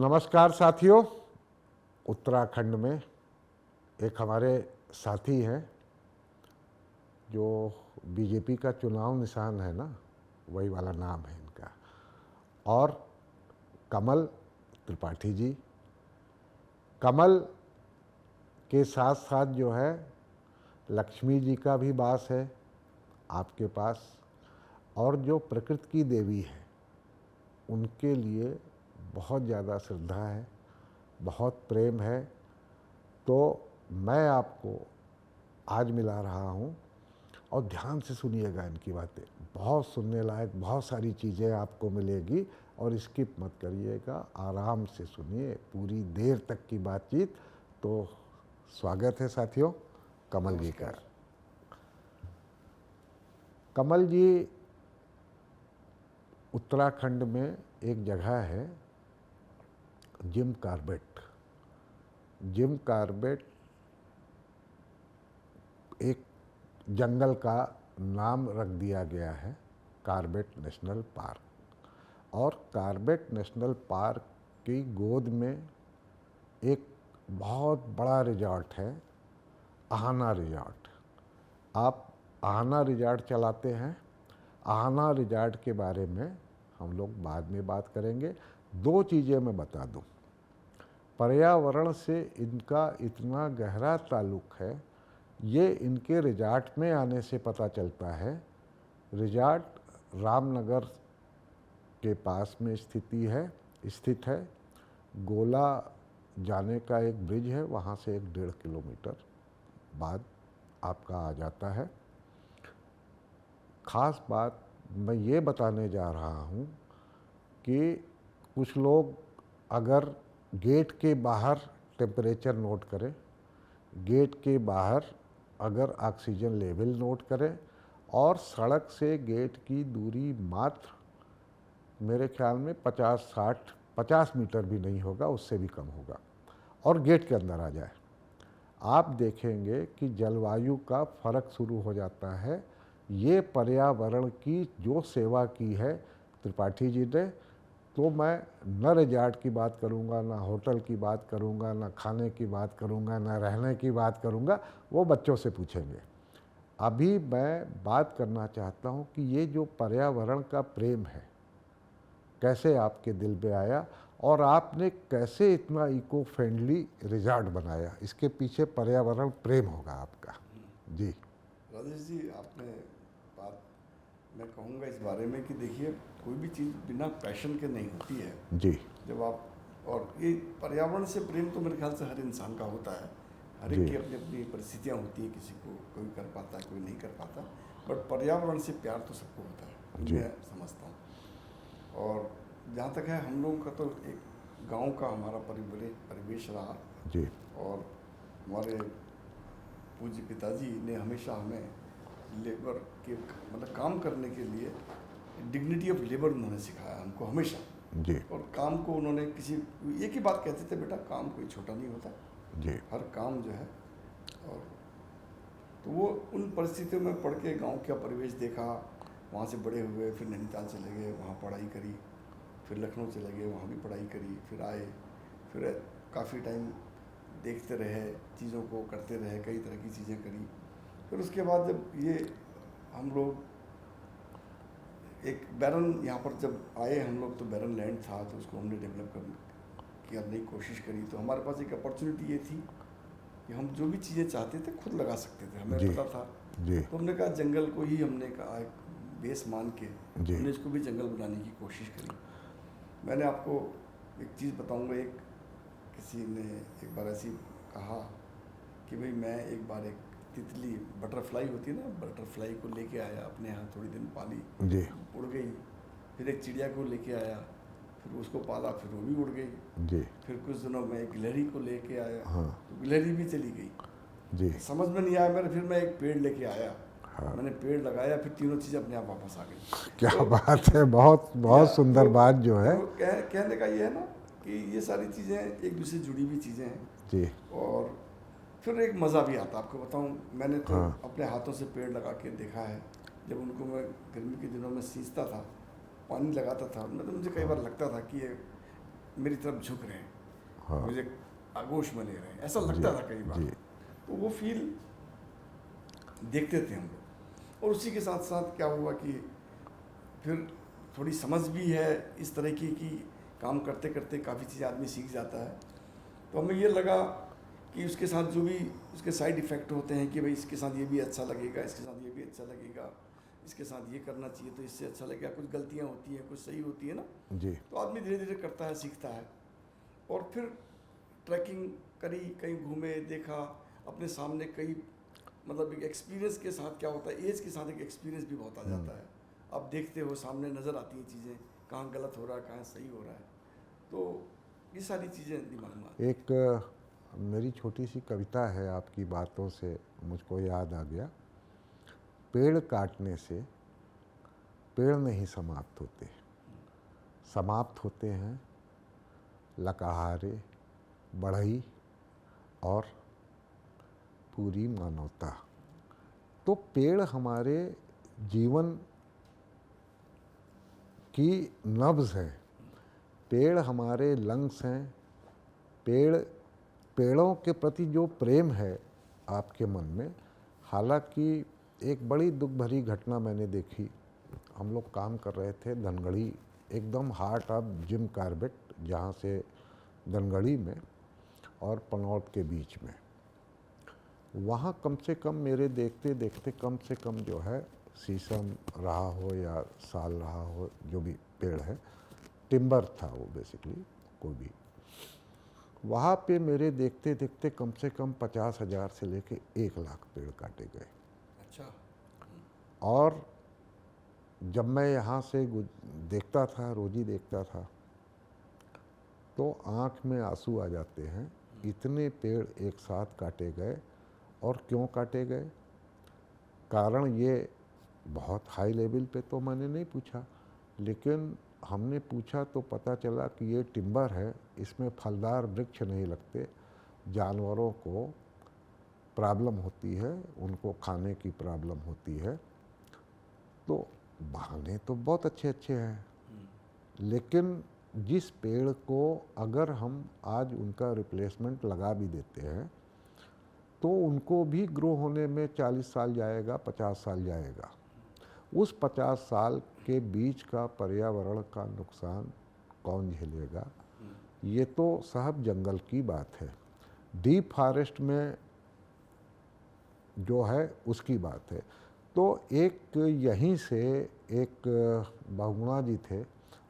नमस्कार साथियों। उत्तराखंड में एक हमारे साथी हैं जो बीजेपी का चुनाव निशान है ना, वही वाला नाम है इनका, और कमल त्रिपाठी जी। कमल के साथ साथ जो है लक्ष्मी जी का भी वास है आपके पास, और जो प्रकृति की देवी है उनके लिए बहुत ज़्यादा श्रद्धा है, बहुत प्रेम है। तो मैं आपको आज मिला रहा हूँ और ध्यान से सुनिएगा इनकी बातें, बहुत सुनने लायक बहुत सारी चीज़ें आपको मिलेगी और स्किप मत करिएगा, आराम से सुनिए पूरी देर तक की बातचीत। तो स्वागत है साथियों कमल जी का। कमल जी, उत्तराखंड में एक जगह है जिम कॉर्बेट। जिम कॉर्बेट एक जंगल का नाम रख दिया गया है, कॉर्बेट नेशनल पार्क। और कॉर्बेट नेशनल पार्क की गोद में एक बहुत बड़ा रिजॉर्ट है, आहना रिजॉर्ट। आप आहना रिजॉर्ट चलाते हैं। आहना रिजॉर्ट के बारे में हम लोग बाद में बात करेंगे। दो चीज़ें मैं बता दूं, पर्यावरण से इनका इतना गहरा ताल्लुक़ है, ये इनके रिजॉर्ट में आने से पता चलता है। रिजॉर्ट रामनगर के पास में स्थित है। गोला जाने का एक ब्रिज है, वहाँ से 1-1.5 किलोमीटर बाद आपका आ जाता है। ख़ास बात मैं ये बताने जा रहा हूँ कि कुछ लोग अगर गेट के बाहर टेम्परेचर नोट करें, गेट के बाहर अगर ऑक्सीजन लेवल नोट करें, और सड़क से गेट की दूरी मात्र मेरे ख्याल में 50 मीटर भी नहीं होगा, उससे भी कम होगा, और गेट के अंदर आ जाए, आप देखेंगे कि जलवायु का फ़र्क शुरू हो जाता है। ये पर्यावरण की जो सेवा की है त्रिपाठी जी ने, तो मैं न रिजॉर्ट की बात करूँगा, ना होटल की बात करूँगा, ना खाने की बात करूँगा, ना रहने की बात करूँगा, वो बच्चों से पूछेंगे। अभी मैं बात करना चाहता हूँ कि ये जो पर्यावरण का प्रेम है कैसे आपके दिल में आया, और आपने कैसे इतना इको फ्रेंडली रिजॉर्ट बनाया। इसके पीछे पर्यावरण प्रेम होगा आपका। जी राजेश जी, आपने बात मैं कहूँगा इस बारे में कि देखिए, कोई भी चीज़ बिना पैशन के नहीं होती है। जी जब आप, और ये पर्यावरण से प्रेम तो मेरे ख्याल से हर इंसान का होता है। हर एक जी की अपनी अपनी परिस्थितियाँ होती हैं, किसी को कोई कर पाता है, कोई नहीं कर पाता, बट पर्यावरण से प्यार तो सबको होता है, जी मैं समझता हूँ। और जहाँ तक है, हम लोगों का तो एक गांव का हमारा परिवेश रहा, जी और हमारे पूज्य पिताजी ने हमेशा हमें लेबर के मतलब काम करने के लिए डिग्निटी ऑफ लेबर उन्होंने सिखाया हमको हमेशा। जी और काम को उन्होंने किसी एक ही बात कहते थे, बेटा काम कोई छोटा नहीं होता, जी हर काम जो है। और तो वो उन परिस्थितियों में पढ़ के गांव का परिवेश देखा, वहाँ से बड़े हुए, फिर नैनीताल चले गए, वहाँ पढ़ाई करी, फिर लखनऊ चले गए, वहाँ भी पढ़ाई करी, फिर आए, फिर काफ़ी टाइम देखते रहे, चीज़ों को करते रहे, कई तरह की चीज़ें करी। फिर उसके बाद जब ये हम लोग एक बैरन यहाँ पर जब आए हम लोग, तो बैरन लैंड था, तो उसको हमने डेवलप करने की कोशिश करी। तो हमारे पास एक अपॉर्चुनिटी ये थी कि हम जो भी चीज़ें चाहते थे खुद लगा सकते थे, हमें जी पता था। जी तो हमने कहा जंगल को ही हमने कहा एक बेस मान के जी हमने इसको भी जंगल बनाने की कोशिश करी। मैंने आपको एक चीज़ बताऊँगा, एक किसी ने एक बार ऐसी कहा कि भाई मैं एक बार एक तितली, बटरफ्लाई होती है ना, बटरफ्लाई को लेके आया अपने यहाँ, थोड़ी दिन पाली, जी उड़ गई। फिर एक चिड़िया को लेके आया, फिर उसको पाला, फिर वो भी उड़ गई। जी फिर कुछ दिनों में एक गिलहरी को लेके आया, हाँ तो गिलहरी भी चली गई। जी समझ में नहीं आया मेरे, फिर मैं एक पेड़ लेके आया, हाँ। मैंने पेड़ लगाया, फिर तीनों चीज़ें अपने आप वापस आ गई। क्या तो बात है, बहुत बहुत सुंदर बात जो है। तो कहने का ये है ना कि ये सारी चीज़ें एक दूसरे से जुड़ी हुई चीज़ें हैं। जी और फिर एक मज़ा भी आता, आपको बताऊं, मैंने तो हाँ अपने हाथों से पेड़ लगा के देखा है। जब उनको मैं गर्मी के दिनों में सींचता था, पानी लगाता था, मतलब मुझे कई बार लगता था कि ये मेरी तरफ झुक रहे हैं, हाँ मुझे आगोश में ले रहे हैं, ऐसा लगता था कई बार। जी तो वो फील देखते थे हम लोग। और उसी के साथ साथ क्या हुआ कि फिर थोड़ी समझ भी है इस तरह की काम करते करते काफ़ी चीज़ें आदमी सीख जाता है। तो हमें ये लगा कि उसके साथ जो भी उसके साइड इफ़ेक्ट होते हैं कि भाई इसके साथ ये भी अच्छा लगेगा, इसके साथ ये भी अच्छा लगेगा, इसके साथ ये करना चाहिए तो इससे अच्छा लगेगा, कुछ गलतियाँ होती हैं, कुछ सही होती है ना, जी तो आदमी धीरे धीरे करता है, सीखता है। और फिर ट्रैकिंग करी, कहीं घूमे, देखा अपने सामने कई, मतलब एक एक्सपीरियंस के साथ क्या होता है, एज के साथ एक एक्सपीरियंस भी बहुत आ जाता है। आप देखते हो, सामने नज़र आती हैं चीज़ें, कहाँ गलत हो रहा है, कहाँ सही हो रहा है, तो ये सारी चीज़ें दिमाग में आती हैं। एक मेरी छोटी सी कविता है, आपकी बातों से मुझको याद आ गया। पेड़ काटने से पेड़ नहीं समाप्त होते, समाप्त होते हैं लकड़हारे, बढ़ई और पूरी मानवता। तो पेड़ हमारे जीवन की नब्ज़ है, पेड़ हमारे लंग्स हैं। पेड़ों के प्रति जो प्रेम है आपके मन में, हालांकि एक बड़ी दुख भरी घटना मैंने देखी। हम लोग काम कर रहे थे धनगढ़ी, एकदम हार्ट ऑफ जिम कार्बेट, जहाँ से धनगढ़ी में और पनौत के बीच में। वहाँ कम से कम मेरे देखते देखते कम से कम जो है शीशम रहा हो या साल रहा हो, जो भी पेड़ है, टिम्बर था वो बेसिकली, कोई भी। वहाँ पे मेरे देखते देखते कम से कम 50,000 से लेके 1,00,000 पेड़ काटे गए। अच्छा। और जब मैं यहाँ से देखता था, रोज़ी देखता था, तो आँख में आंसू आ जाते हैं। इतने पेड़ एक साथ काटे गए। और क्यों काटे गए? कारण ये बहुत हाई लेवल पे तो मैंने नहीं पूछा, लेकिन हमने पूछा तो पता चला कि ये टिम्बर है, इसमें फलदार वृक्ष नहीं लगते, जानवरों को प्रॉब्लम होती है, उनको खाने की प्रॉब्लम होती है। तो बहाने तो बहुत अच्छे अच्छे हैं, लेकिन जिस पेड़ को अगर हम आज उनका रिप्लेसमेंट लगा भी देते हैं तो उनको भी ग्रो होने में 40 साल जाएगा, 50 साल जाएगा। उस 50 साल के बीच का पर्यावरण का नुकसान कौन झेलेगा? ये तो साहब जंगल की बात है। डीप फॉरेस्ट में जो है उसकी बात है। तो एक यहीं से एक बहुगुणा जी थे,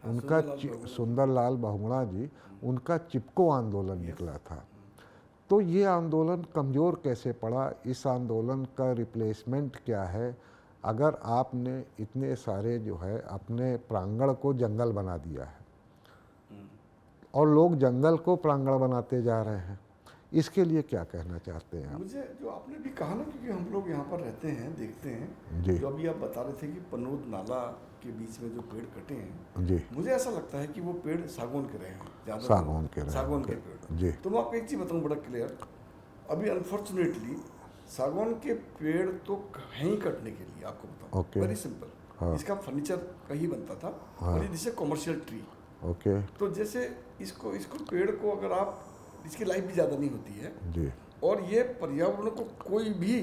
उनका सुंदरलाल बहुगुणा जी, उनका चिपको आंदोलन निकला था। तो ये आंदोलन कमज़ोर कैसे पड़ा? इस आंदोलन का रिप्लेसमेंट क्या है? अगर आपने इतने सारे जो है अपने प्रांगण को जंगल बना दिया है और लोग जंगल को प्रांगण बनाते जा रहे हैं, इसके लिए क्या कहना चाहते हैं आप? मुझे जो आपने भी कहा ना, क्योंकि हम लोग यहाँ पर रहते हैं, देखते हैं, जी जो अभी आप बता रहे थे कि पनोद नाला के बीच में जो पेड़ कटे हैं, जी, मुझे ऐसा लगता है कि वो पेड़ सागौन के रहे हैं, ज़्यादा सागौन के रहे सागौन के होंगे। पेड़। जी तो मैं आपको एक चीज़ बताऊँ बड़ा क्लियर, अभी अनफॉर्चुनेटली सागौन के पेड़ तो हैं ही कटने के लिए, आपको बताऊँ ओके। Very simple. हाँ। इसका फर्नीचर कहीं बनता था, हाँ। और जिसे कॉमर्शियल ट्री। ओके। तो जैसे इसको पेड़ को अगर आप, इसकी लाइफ भी ज़्यादा नहीं होती है, जी और ये पर्यावरण को कोई भी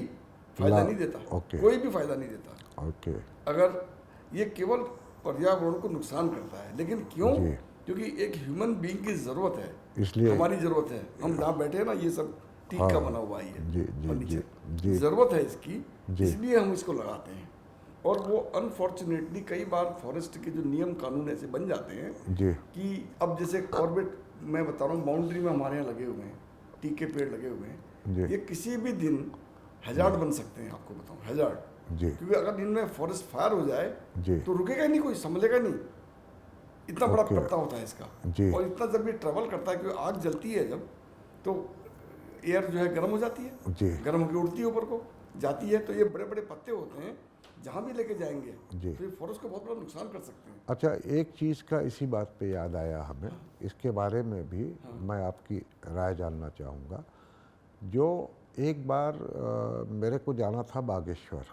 फायदा नहीं देता, ओके। कोई भी फायदा नहीं देता। ओके। अगर ये केवल पर्यावरण को नुकसान करता है, लेकिन क्यों? जी। क्योंकि एक ह्यूमन बीइंग की ज़रूरत है, इसलिए हमारी ज़रूरत है। हम जहाँ बैठे हैं ना, ये सब टीक का हाँ। बना हुआ ही है, जी जी जी फर्नीचर, जी ज़रूरत है इसकी, जी। इसलिए हम इसको लगाते हैं। और वो अनफॉर्चुनेटली कई बार फॉरेस्ट के जो नियम कानून ऐसे बन जाते हैं जी कि अब जैसे कॉर्बेट, मैं बता रहा हूँ, बाउंड्री में हमारे यहाँ लगे हुए हैं, टीक के पेड़ लगे हुए हैं, जी ये किसी भी दिन हैजार्ड बन सकते हैं, आपको बताऊं, हैजार्ड। जी क्योंकि अगर इनमें फॉरेस्ट फायर हो जाए जी तो रुकेगा ही नहीं, कोई संभलेगा नहीं, इतना बड़ा ओके। पत्ता होता है इसका। जी। और इतना जब ये ट्रेवल करता है, क्योंकि आग जलती है जब, तो एयर जो है गर्म हो जाती है, जी गर्म होकर उड़ती है ऊपर को जाती है, तो ये बड़े बड़े पत्ते होते हैं, जहाँ भी लेके जाएंगे जी। तो ये फॉरेस्ट को बहुत बड़ा नुकसान कर सकते हैं। अच्छा, एक चीज़ का इसी बात पे याद आया हमें, इसके बारे में भी मैं आपकी राय जानना चाहूँगा। जो एक बार मेरे को जाना था बागेश्वर,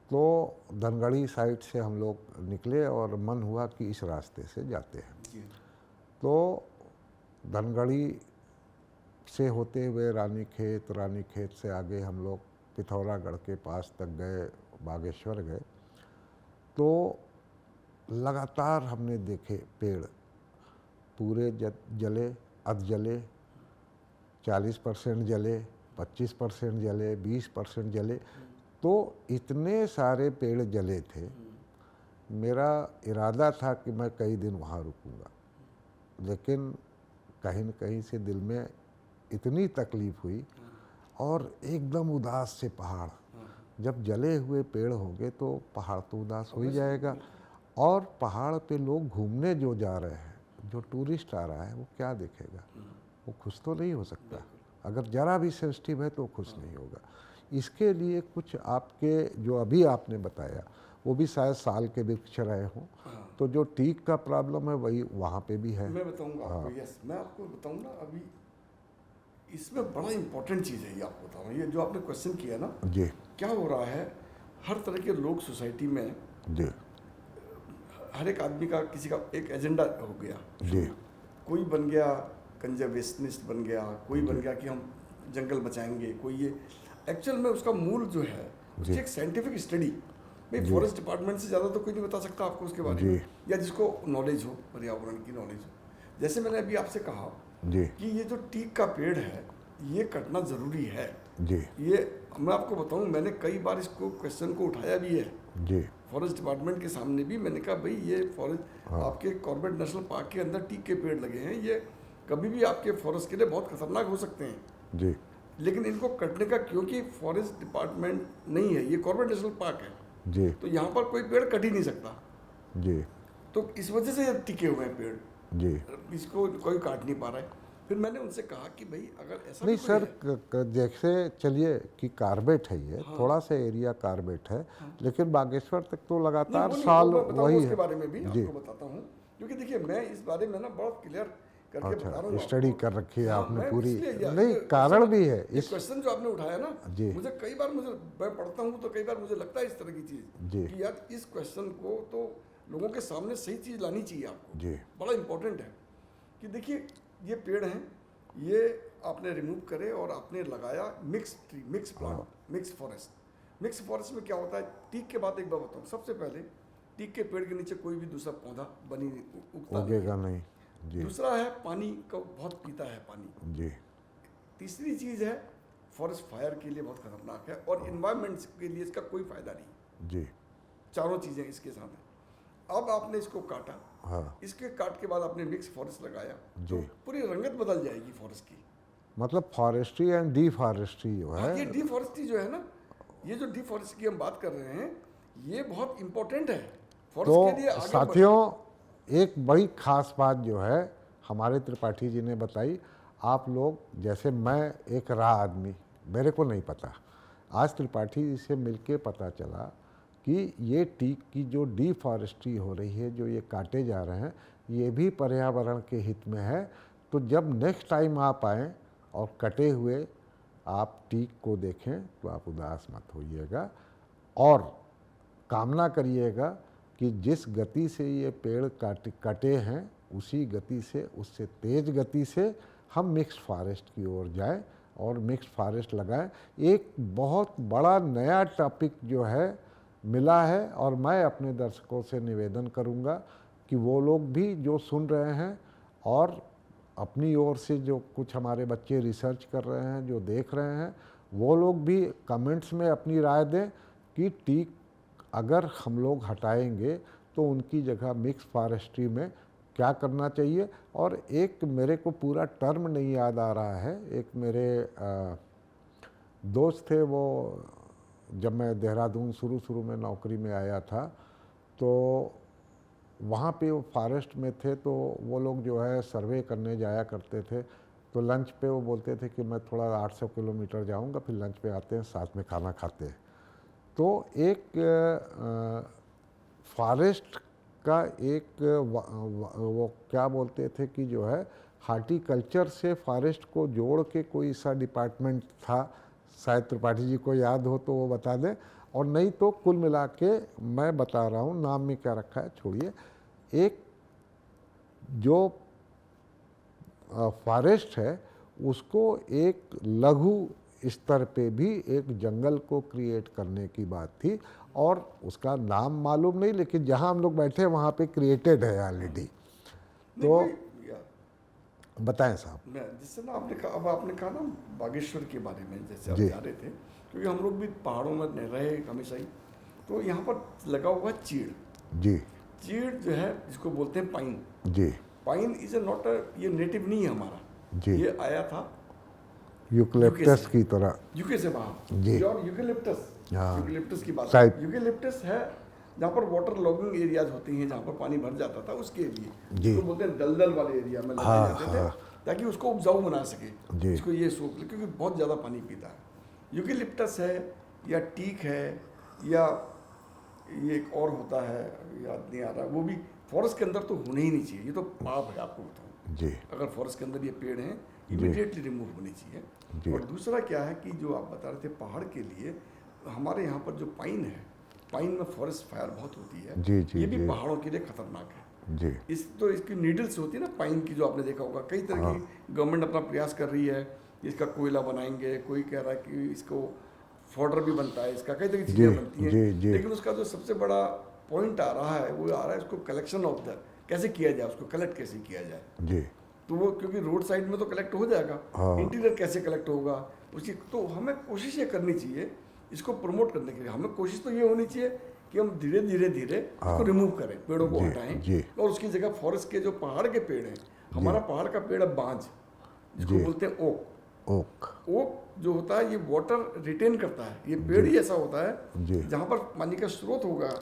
तो धनगढ़ी साइड से हम लोग निकले और मन हुआ कि इस रास्ते से जाते हैं। जी। तो धनगढ़ी से होते हुए रानीखेत से आगे हम लोग पिथौरागढ़ के पास तक गए, बागेश्वर गए, तो लगातार हमने देखे पेड़ पूरे जले, अध जले, 40% जले, 25% जले, 20% जले, तो इतने सारे पेड़ जले थे। मेरा इरादा था कि मैं कई दिन वहाँ रुकूंगा, लेकिन कहीं न कहीं से दिल में इतनी तकलीफ़ हुई और एकदम उदास से पहाड़, जब जले हुए पेड़ होंगे तो पहाड़ तो उदास हो ही जाएगा। और पहाड़ पे लोग घूमने जो जा रहे हैं, जो टूरिस्ट आ रहा है, वो क्या देखेगा? वो खुश तो नहीं हो सकता। अगर जरा भी सेंसिटिव है तो खुश नहीं होगा। इसके लिए कुछ आपके जो अभी आपने बताया, वो भी शायद साल के वृक्ष रहे हों, तो जो टीक का प्रॉब्लम है वही वहाँ पे भी है। मैं बताऊंगा आपको। यस, मैं आपको बताऊँ ना, अभी इसमें बड़ा इंपॉर्टेंट चीज़ है ये आपको बता रहा हूँ। ये जो आपने क्वेश्चन किया ना, जी क्या हो रहा है, हर तरह के लोग सोसाइटी में, जी हर एक आदमी का किसी का एक एजेंडा हो गया। जी कोई बन गया कंजर्वेशनिस्ट बन गया, कोई बन गया कि हम जंगल बचाएंगे, कोई ये। एक्चुअल में उसका मूल जो है, उसकी एक साइंटिफिक स्टडी, भाई फॉरेस्ट डिपार्टमेंट से ज़्यादा तो कोई नहीं बता सकता आपको उसके बारे में, या जिसको नॉलेज हो, पर्यावरण की नॉलेज हो। जैसे मैंने अभी आपसे कहा जी कि ये जो टीक का पेड़ है, ये कटना ज़रूरी है। जी ये मैं आपको बताऊं, मैंने कई बार इसको क्वेश्चन को उठाया भी है जी फॉरेस्ट डिपार्टमेंट के सामने भी। मैंने कहा भाई ये फॉरेस्ट आपके कॉर्बेट नेशनल पार्क के अंदर टीक के पेड़ लगे हैं, ये कभी भी आपके फॉरेस्ट के लिए बहुत खतरनाक हो सकते हैं। जी लेकिन इनको कटने का, क्योंकि फॉरेस्ट डिपार्टमेंट नहीं है, ये कॉर्बेट नेशनल पार्क है, जी तो यहाँ पर कोई पेड़ कट ही नहीं सकता। जी तो इस वजह से ये टिके हुए हैं पेड़, जी इसको कोई काट नहीं पा रहा है। फिर मैंने उनसे कहा कि भाई अगर ऐसा नहीं भी कोई सर, है, जैसे चलिए कि कार्बेट है, ये थोड़ा सा एरिया कार्बेट है, लेकिन बागेश्वर तक तो नहीं, लगातार वो नहीं, साल वो मैं बताऊंगा वही उसके है। बारे में भी जी आपको बताता हूँ, क्योंकि देखिए मैं इस बारे में ना बहुत क्लियर करके बता रहा हूँ अच्छा, स्टडी आपको। कर रखी है हाँ, आपने मैं पूरी। इसलिए नहीं, ये कारण क्वेश्चन- भी है ये इस। क्वेश्चन जो आपने उठाया ना, जी मुझे कई बार, मैं पढ़ता हूँ तो कई बार मुझे लगता है इस तरह की चीज़ जी कि यार इस क्वेश्चन को तो लोगों के सामने सही चीज़ लानी चाहिए आपको। जी बड़ा इंपॉर्टेंट है कि देखिए ये पेड़ हैं, ये आपने रिमूव करे और आपने लगाया mix tree, mix plant, mix forest. Mix forest में क्या होता है, टीक के बाद एक बार बताऊँ, सबसे पहले टीक के पेड़ के नीचे कोई भी दूसरा पौधा उगता उगेगा नहीं। जी दूसरा है पानी को बहुत पीता है पानी। जी तीसरी चीज़ है फॉरेस्ट फायर के लिए बहुत खतरनाक है, और इन्वायरमेंट के लिए इसका कोई फायदा नहीं। जी चारों चीज़ें इसके साथ हैं। अब आपने इसको काटा, हाँ इसके काट के बाद आपने मिक्स फॉरेस्ट लगाया, तो जी। पूरी रंगत बदल जाएगी फॉरेस्ट की। मतलब फॉरेस्ट्री एंड डिफॉरेस्ट्री जो हाँ, ये है। डिफॉरेस्ट्री जो है ना, ये जो डिफॉरेस्ट्री की हम बात कर रहे हैं, ये बहुत इंपॉर्टेंट है फॉरेस्ट के लिए तो आगे साथियों, एक बड़ी खास बात जो है हमारे त्रिपाठी जी ने बताई। आप लोग जैसे, मैं एक राह आदमी, मेरे को नहीं पता, आज त्रिपाठी जी से मिलके पता चला कि ये टीक की जो डिफॉरेस्ट्री हो रही है, जो ये काटे जा रहे हैं, ये भी पर्यावरण के हित में है। तो जब नेक्स्ट टाइम आप आएँ और कटे हुए आप टीक को देखें तो आप उदास मत होइएगा, और कामना करिएगा कि जिस गति से ये पेड़ कटे हैं, उसी गति से, उससे तेज गति से हम मिक्स फॉरेस्ट की ओर जाएं और मिक्स फॉरेस्ट लगाएं। एक बहुत बड़ा नया टॉपिक जो है मिला है, और मैं अपने दर्शकों से निवेदन करूंगा कि वो लोग भी जो सुन रहे हैं और अपनी ओर से जो कुछ हमारे बच्चे रिसर्च कर रहे हैं, जो देख रहे हैं, वो लोग भी कमेंट्स में अपनी राय दें कि टीक अगर हम लोग हटाएंगे तो उनकी जगह मिक्स फॉरेस्ट्री में क्या करना चाहिए। और एक मेरे को पूरा टर्म नहीं याद आ रहा है, एक मेरे दोस्त थे, वो जब मैं देहरादून शुरू में नौकरी में आया था, तो वहाँ पे वो फॉरेस्ट में थे, तो वो लोग जो है सर्वे करने जाया करते थे। तो लंच पे वो बोलते थे कि मैं थोड़ा 800 किलोमीटर जाऊँगा, फिर लंच पे आते हैं, साथ में खाना खाते हैं। तो एक फॉरेस्ट का एक वो क्या बोलते थे कि जो है हार्टिकल्चर से फॉरेस्ट को जोड़ के कोई सा डिपार्टमेंट था, शायद त्रिपाठी जी को याद हो तो वो बता दें, और नहीं तो कुल मिला के मैं बता रहा हूँ, नाम में क्या रखा है छोड़िए। एक जो फॉरेस्ट है उसको एक लघु स्तर पे भी एक जंगल को क्रिएट करने की बात थी, और उसका नाम मालूम नहीं, लेकिन जहाँ हम लोग बैठे हैं वहाँ पे क्रिएटेड है ऑलरेडी। तो बताएं साहब। मैं जिससे ना आपने कहा, अब आपने कहा ना बागेश्वर के बारे में, जैसे आप जी। जा रहे थे, क्योंकि हम लोग भी पहाड़ों में रहे हमेशा ही, तो यहाँ पर लगा हुआ चीड़। जी चीड़ जो है जिसको बोलते हैं पाइन। जी पाइन इज ए नॉट ये नेटिव नहीं है हमारा, जी। ये आया था यूकलिप्टस की तरह। यूके से बाहर। जी। और यूकेलिप्टस, हाँ। यूकेलिप्टस की बात शायद। यूकेलिप्टस है जहाँ पर वाटर लॉगिंग एरियाज होती हैं, जहाँ पर पानी भर जाता था उसके लिए, जी। उसको बोलते हैं दलदल वाले एरिया में लगाए हाँ, जाते थे, हाँ। ताकि उसको उपजाऊ बना सके, जी। इसको ये सोख ले, क्योंकि बहुत ज़्यादा पानी पीता है। यूकेलिप्टस है या टीक है या ये एक और होता है, याद नहीं आ रहा, वो भी फॉरेस्ट के अंदर तो होने ही नहीं चाहिए, ये तो पाप है आपको बताऊँ। जी अगर फॉरेस्ट के अंदर ये पेड़ हैं इमीडिएटली रिमूव होनी चाहिए। जी। और दूसरा क्या है कि जो आप बता रहे थे पहाड़ के लिए, हमारे यहाँ पर जो पाइन है, पाइन में फॉरेस्ट फायर बहुत होती है। जी जी ये भी जी पहाड़ों के लिए खतरनाक है। जी इस तो इसकी नीडल्स होती है ना पाइन की, जो आपने देखा होगा, कई तरह की गवर्नमेंट अपना प्रयास कर रही है, इसका कोयला बनाएंगे, कोई कह रहा है कि इसको फॉडर भी बनता है, इसका कई तरह की जी चीज़ें बनती हैं। जी जी लेकिन उसका जो सबसे बड़ा पॉइंट आ रहा है वो आ रहा है उसको कलेक्शन ऑफ द, कैसे किया जाए, उसको कलेक्ट कैसे किया जाए। जी। तो वो क्योंकि रोड साइड में तो कलेक्ट हो जाएगा, हाँ। इंटीरियर कैसे कलेक्ट होगा उसकी, तो हमें कोशिश ये करनी चाहिए इसको प्रमोट करने के लिए। हमें कोशिश तो ये होनी चाहिए कि हम धीरे धीरे धीरे इसको रिमूव करें, पेड़ों को जी, हटाएं, जी। और उसकी जगह फॉरेस्ट के जो पहाड़ के पेड़ हैं, हमारा पहाड़ का पेड़ है बांज, जिसको जी। बोलते हैं ओक। ओक। ओक जो होता है ये वाटर रिटेन करता है, ये पेड़ ही ऐसा होता जी। है जहाँ पर पानी का स्रोत होगा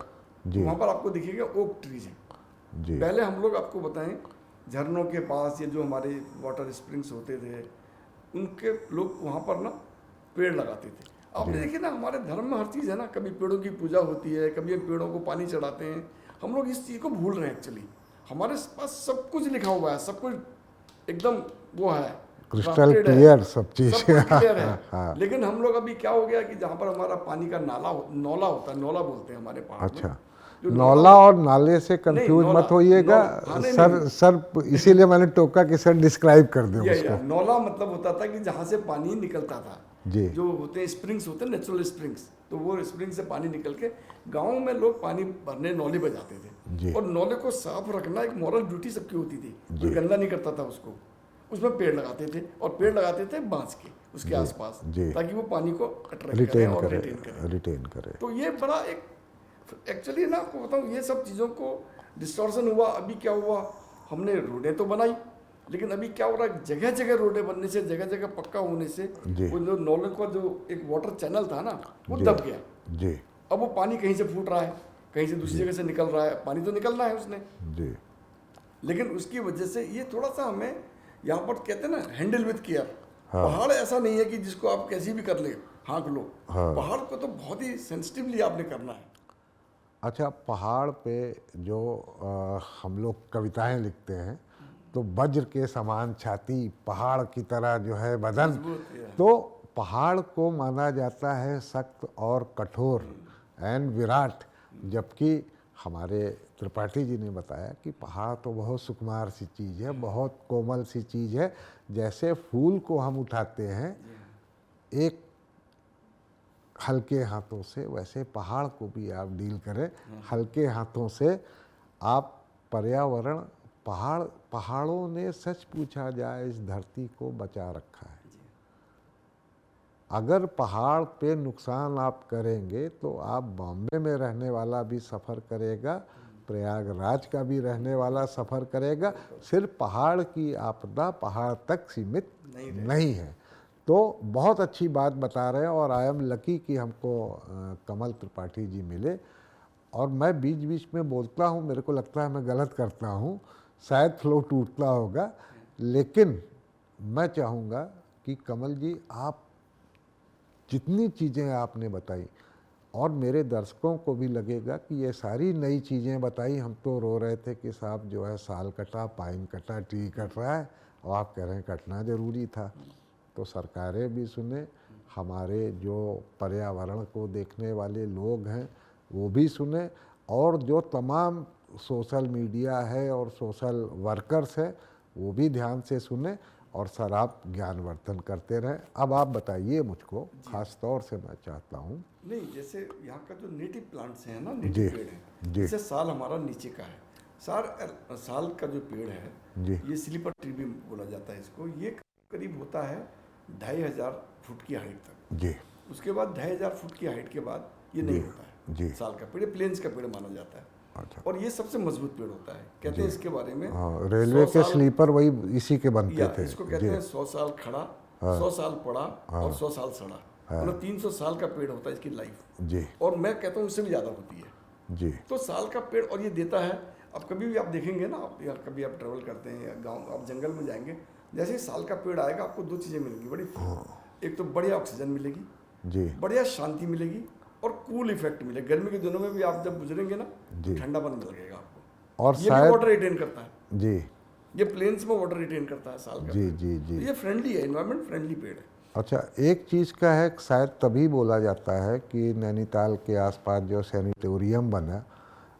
जी। वहाँ पर आपको दिखेगा ओक ट्रीज है। जी पहले हम लोग आपको बताएं झरनों के पास ये जो हमारे वाटर स्प्रिंग्स होते थे, उनके लोग वहाँ पर ना पेड़ लगाते थे। आपने देखिए ना हमारे धर्म में हर चीज़ है ना, कभी पेड़ों की पूजा होती है, कभी हम पेड़ों को पानी चढ़ाते हैं। हम लोग इस चीज़ को भूल रहे हैं एक्चुअली। हमारे पास सब कुछ लिखा हुआ है, सब कुछ एकदम वो है, क्रिस्टल drafted है, क्लियर सब चीज। सब कुछ क्लियर है। हाँ। लेकिन हम लोग अभी क्या हो गया कि जहाँ पर हमारा पानी का नौला होता है, नौला बोलते हैं हमारे पहाड़ में। अच्छा, जो नौला और नाले से कंफ्यूज नौला, मत होइएगा नौला, हाँ, नहीं, सर। नहीं। सर इसीलिए मैंने टोका कि सर डिस्क्राइब कर दो या उसको। नौला मतलब होता था कि जहाँ से पानी निकलता था, जी। जो होते हैं स्प्रिंग्स होते हैं, नेचुरल स्प्रिंग्स, तो वो स्प्रिंग से पानी निकल के गाँव में लोग पानी भरने नौले पे जाते जी। थे। और नौले को साफ रखना एक मॉरल ड्यूटी सबकी होती थी, जी। कोई गंदा नहीं करता था उसको। उसमें पेड़ लगाते थे, और पेड़ लगाते थे बांस के उसके आसपास, जी। ताकि वो पानी को अट्रैक्ट करे रिटेन और करे, रिटेन करे। रिटेन करे। तो ये बड़ा एक एक्चुअली ना आपको बताऊँ, ये सब चीज़ों को डिस्टॉर्शन हुआ। अभी क्या हुआ, हमने रोडें तो बनाई, लेकिन अभी क्या हो रहा है, जगह जगह रोडें बनने से, जगह जगह पक्का होने से, जी। वो जो नौले का जो एक वाटर चैनल था ना, वो जी। दब गया। जी अब वो पानी कहीं से फूट रहा है, कहीं से दूसरी जगह से निकल रहा है, पानी तो निकलना है उसने, जी लेकिन उसकी वजह से ये थोड़ा सा हमें यहाँ पर कहते हैं ना हैंडल विथ केयर। हाँ। पहाड़ ऐसा नहीं है कि जिसको आप कैसी भी कर ले, हाँक लो। हाँ। पहाड़ को तो बहुत ही सेंसिटिवली आपने करना है। अच्छा, पहाड़ पे जो हम लोग कविताएं लिखते हैं, तो वज्र के समान छाती, पहाड़ की तरह जो है बदन, मजबूत है। तो पहाड़ को माना जाता है सख्त और कठोर एंड विराट, जबकि हमारे त्रिपाठी जी ने बताया कि पहाड़ तो बहुत सुकुमार सी चीज़ है, बहुत कोमल सी चीज़ है। जैसे फूल को हम उठाते हैं एक हल्के हाथों से, वैसे पहाड़ को भी आप डील करें हल्के हाथों से। आप पर्यावरण, पहाड़ों ने सच पूछा जाए इस धरती को बचा रखा है। अगर पहाड़ पे नुकसान आप करेंगे तो आप बॉम्बे में रहने वाला भी सफ़र करेगा, प्रयागराज का भी रहने वाला सफ़र करेगा। सिर्फ पहाड़ की आपदा पहाड़ तक सीमित नहीं है। तो बहुत अच्छी बात बता रहे हैं, और आई एम लकी कि हमको कमल त्रिपाठी जी मिले। और मैं बीच बीच में बोलता हूँ, मेरे को लगता है मैं गलत करता हूँ, शायद फ्लो टूटता होगा, लेकिन मैं चाहूँगा कि कमल जी आप जितनी चीज़ें आपने बताई, और मेरे दर्शकों को भी लगेगा कि ये सारी नई चीज़ें बताई। हम तो रो रहे थे कि साहब जो है साल कटा, पाइन कटा, ट्री कट रहा है, और आप कह रहे हैं कटना ज़रूरी था। तो सरकारें भी सुने, हमारे जो पर्यावरण को देखने वाले लोग हैं वो भी सुने, और जो तमाम सोशल मीडिया है और सोशल वर्कर्स हैं वो भी ध्यान से सुने और सर आप ज्ञानवर्धन करते रहें। अब आप बताइए मुझको, खास तौर से मैं चाहता हूँ। नहीं, जैसे यहाँ का जो नेटिव प्लांट्स हैं ना, जी नेटिव पेड़ हैं, जी जैसे साल हमारा नीचे का है, साल का जो पेड़ है, जी ये स्लीपर ट्री भी बोला जाता है इसको। ये करीब होता है 2500 फुट की हाइट तक। जी उसके बाद 2500 फुट की हाइट के बाद ये नहीं होता है। जी। साल का पेड़ प्लेन्स का पेड़ माना जाता है, अच्छा। और ये सबसे मजबूत पेड़ होता है। कहते हैं इसके बारे में हाँ, रेलवे 100 के साल स्लीपर वही इसी के बनते या थे। इसको कहते जी हैं 100 साल खड़ा, 100 साल पड़ा और 100 साल सड़ा, मतलब 300 साल का पेड़ होता है इसकी लाइफ। जी और मैं कहता हूँ उससे भी ज़्यादा होती है। जी तो साल का पेड़, और ये देता है। अब कभी भी आप देखेंगे ना, आप या कभी आप ट्रेवल करते हैं या गांव, आप जंगल में जाएंगे, जैसे ही साल का पेड़ आएगा आपको दो चीज़ें मिलेंगी बड़ी। एक तो बढ़िया ऑक्सीजन मिलेगी, जी बढ़िया शांति मिलेगी, और कूल इफेक्ट मिलेगा। गर्मी के दिनों में भी आप जब गुजरेंगे ना, जी। ठंडा बनने लगेगा आपको। और ये भी शायद वाटर रिटेन करता है। जी ये प्लेन्स में वाटर रिटेन करता है साल का जी पेड़। जी जी। तो ये फ्रेंडली है, एनवायरमेंट फ्रेंडली पेड़ है। अच्छा, एक चीज़ का है, शायद तभी बोला जाता है कि नैनीताल के आसपास जो सैनिटोरियम बना,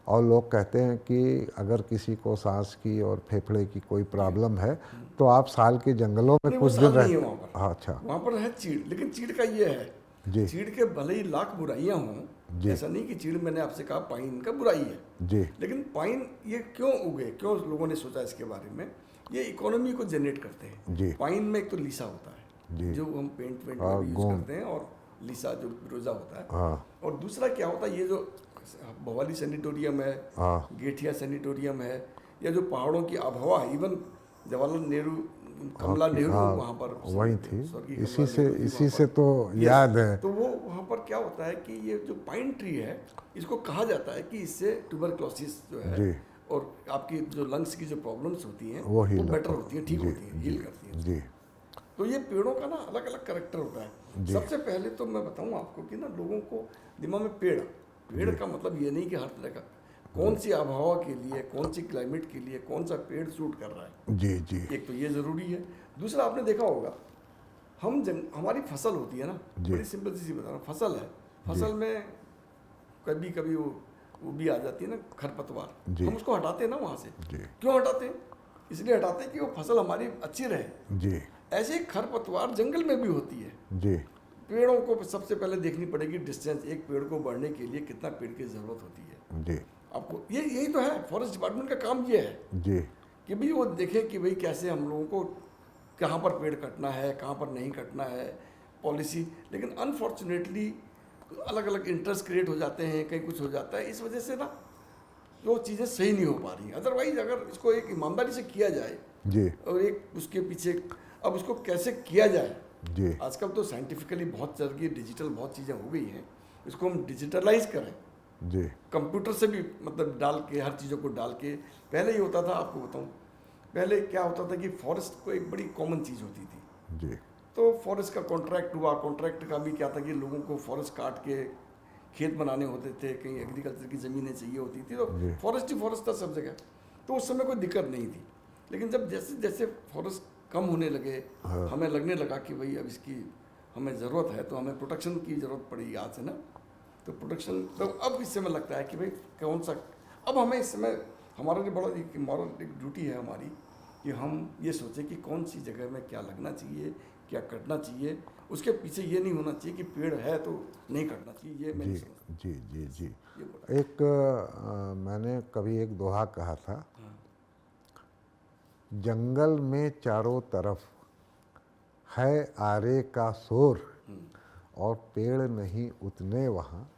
और लोग कहते हैं कि अगर किसी को सांस की और फेफड़े की कोई प्रॉब्लम है तो आप साल के जंगलों में नहीं, कुछ वो दिन साल नहीं है रह। वहाँ पर। हाँ, अच्छा वहाँ पर है चीड़, लेकिन चीड़ का ये है, जी चीड़ के भले ही लाख बुराइयां हों, जी। ऐसा नहीं कि चीड़, मैंने आपसे कहा पाइन का बुराई है, जी लेकिन पाइन ये क्यों उगे, क्यों लोगों ने सोचा इसके बारे में, ये इकोनॉमी को जनरेट करते हैं। जी पाइन में एक तो लीसा होता जी। है जो हम पेंट वेंट हाँ, में भी यूज गोंद। करते हैं, और लीसा जो रोजा होता है। हाँ और दूसरा क्या होता है, ये जो भवाली सैनिटोरियम है, हाँ गेठिया सैनिटोरियम है, या जो पहाड़ों की आबहवा, इवन जवाहरलाल नेहरू, कमला नेहरू हाँ, वहाँ पर वही थी। स्वर्गीय कमला इसी से नेहरू जी इसी वहाँ से पर। तो Yes, याद है। तो वो वहाँ पर क्या होता है कि ये जो पाइन ट्री है, इसको कहा जाता है कि इससे ट्यूबरक्लोसिस जो है, जी और आपकी जो लंग्स की जो प्रॉब्लम्स होती हैं वो heal बेटर होता होती हैं, ठीक जी, होती हैं, जी, हील करती हैं। जी तो ये पेड़ों का ना अलग अलग करेक्टर होता है। जी। सबसे पहले तो मैं बताऊं आपको कि ना, लोगों को दिमाग में पेड़ का मतलब ये नहीं कि हर तरह का, कौन सी आबहवा के लिए, कौन सी क्लाइमेट के लिए कौन सा पेड़ सूट कर रहा है, जी जी एक तो ये ज़रूरी है। दूसरा, आपने देखा होगा, हमारी फसल होती है ना, जी। बड़ी सिंपल सी बता रहा हूँ, फसल है, फसल में कभी कभी वो भी आ जाती है ना, खरपतवार, जी। हम उसको हटाते हैं ना वहाँ से। जी क्यों हटाते हैं? इसलिए हटाते हैं कि वो फसल हमारी अच्छी रहे। जी ऐसे ही खरपतवार जंगल में भी होती है। जी पेड़ों को सबसे पहले देखनी पड़ेगी डिस्टेंस, एक पेड़ को बढ़ने के लिए कितना पेड़ की ज़रूरत होती है जी आपको। यही तो है, फॉरेस्ट डिपार्टमेंट का काम ये है जी कि भाई वो देखें कि भाई कैसे हम लोगों को कहाँ पर पेड़ कटना है, कहाँ पर नहीं कटना है, पॉलिसी। लेकिन अनफॉर्चुनेटली अलग अलग इंटरेस्ट क्रिएट हो जाते हैं, कहीं कुछ हो जाता है, इस वजह से ना वो चीज़ें सही नहीं हो पा रही हैं। अदरवाइज अगर इसको एक ईमानदारी से किया जाए, जी और एक उसके पीछे, अब उसको कैसे किया जाए, जी आजकल तो साइंटिफिकली बहुत चल गई, डिजिटल बहुत चीज़ें हो गई हैं, इसको हम डिजिटलाइज करें, जी कंप्यूटर से भी मतलब डाल के, हर चीज़ों को डाल के। पहले ये होता था, आपको बताऊं, पहले क्या होता था कि फॉरेस्ट को एक बड़ी कॉमन चीज़ होती थी। जी तो फॉरेस्ट का कॉन्ट्रैक्ट हुआ, कॉन्ट्रैक्ट का भी क्या था कि लोगों को फॉरेस्ट काट के खेत बनाने होते थे, कहीं एग्रीकल्चर की ज़मीनें चाहिए होती थी, तो जी। फॉरेस्ट ही फॉरेस्ट था सब जगह। तो उस समय कोई दिक्कत नहीं थी। लेकिन जब जैसे जैसे फॉरेस्ट कम होने लगे, हमें लगने लगा कि भाई अब इसकी हमें ज़रूरत है, तो हमें प्रोटेक्शन की ज़रूरत पड़ेगी आज से ना। तो प्रोटेक्शन, तो अब इस समय लगता है कि भाई कौन सा, अब हमें इस समय हमारा जो बड़ा एक मॉरल एक ड्यूटी है हमारी, कि हम ये सोचें कि कौन सी जगह में क्या लगना चाहिए, क्या कटना चाहिए। उसके पीछे ये नहीं होना चाहिए कि पेड़ है तो नहीं कटना चाहिए, ये मैं जी नहीं समझता। जी जी जी। ये बोला। एक मैंने कभी एक दोहा कहा था, हाँ, जंगल में चारों तरफ है आरे का शोर, और पेड़ नहीं उतने वहाँ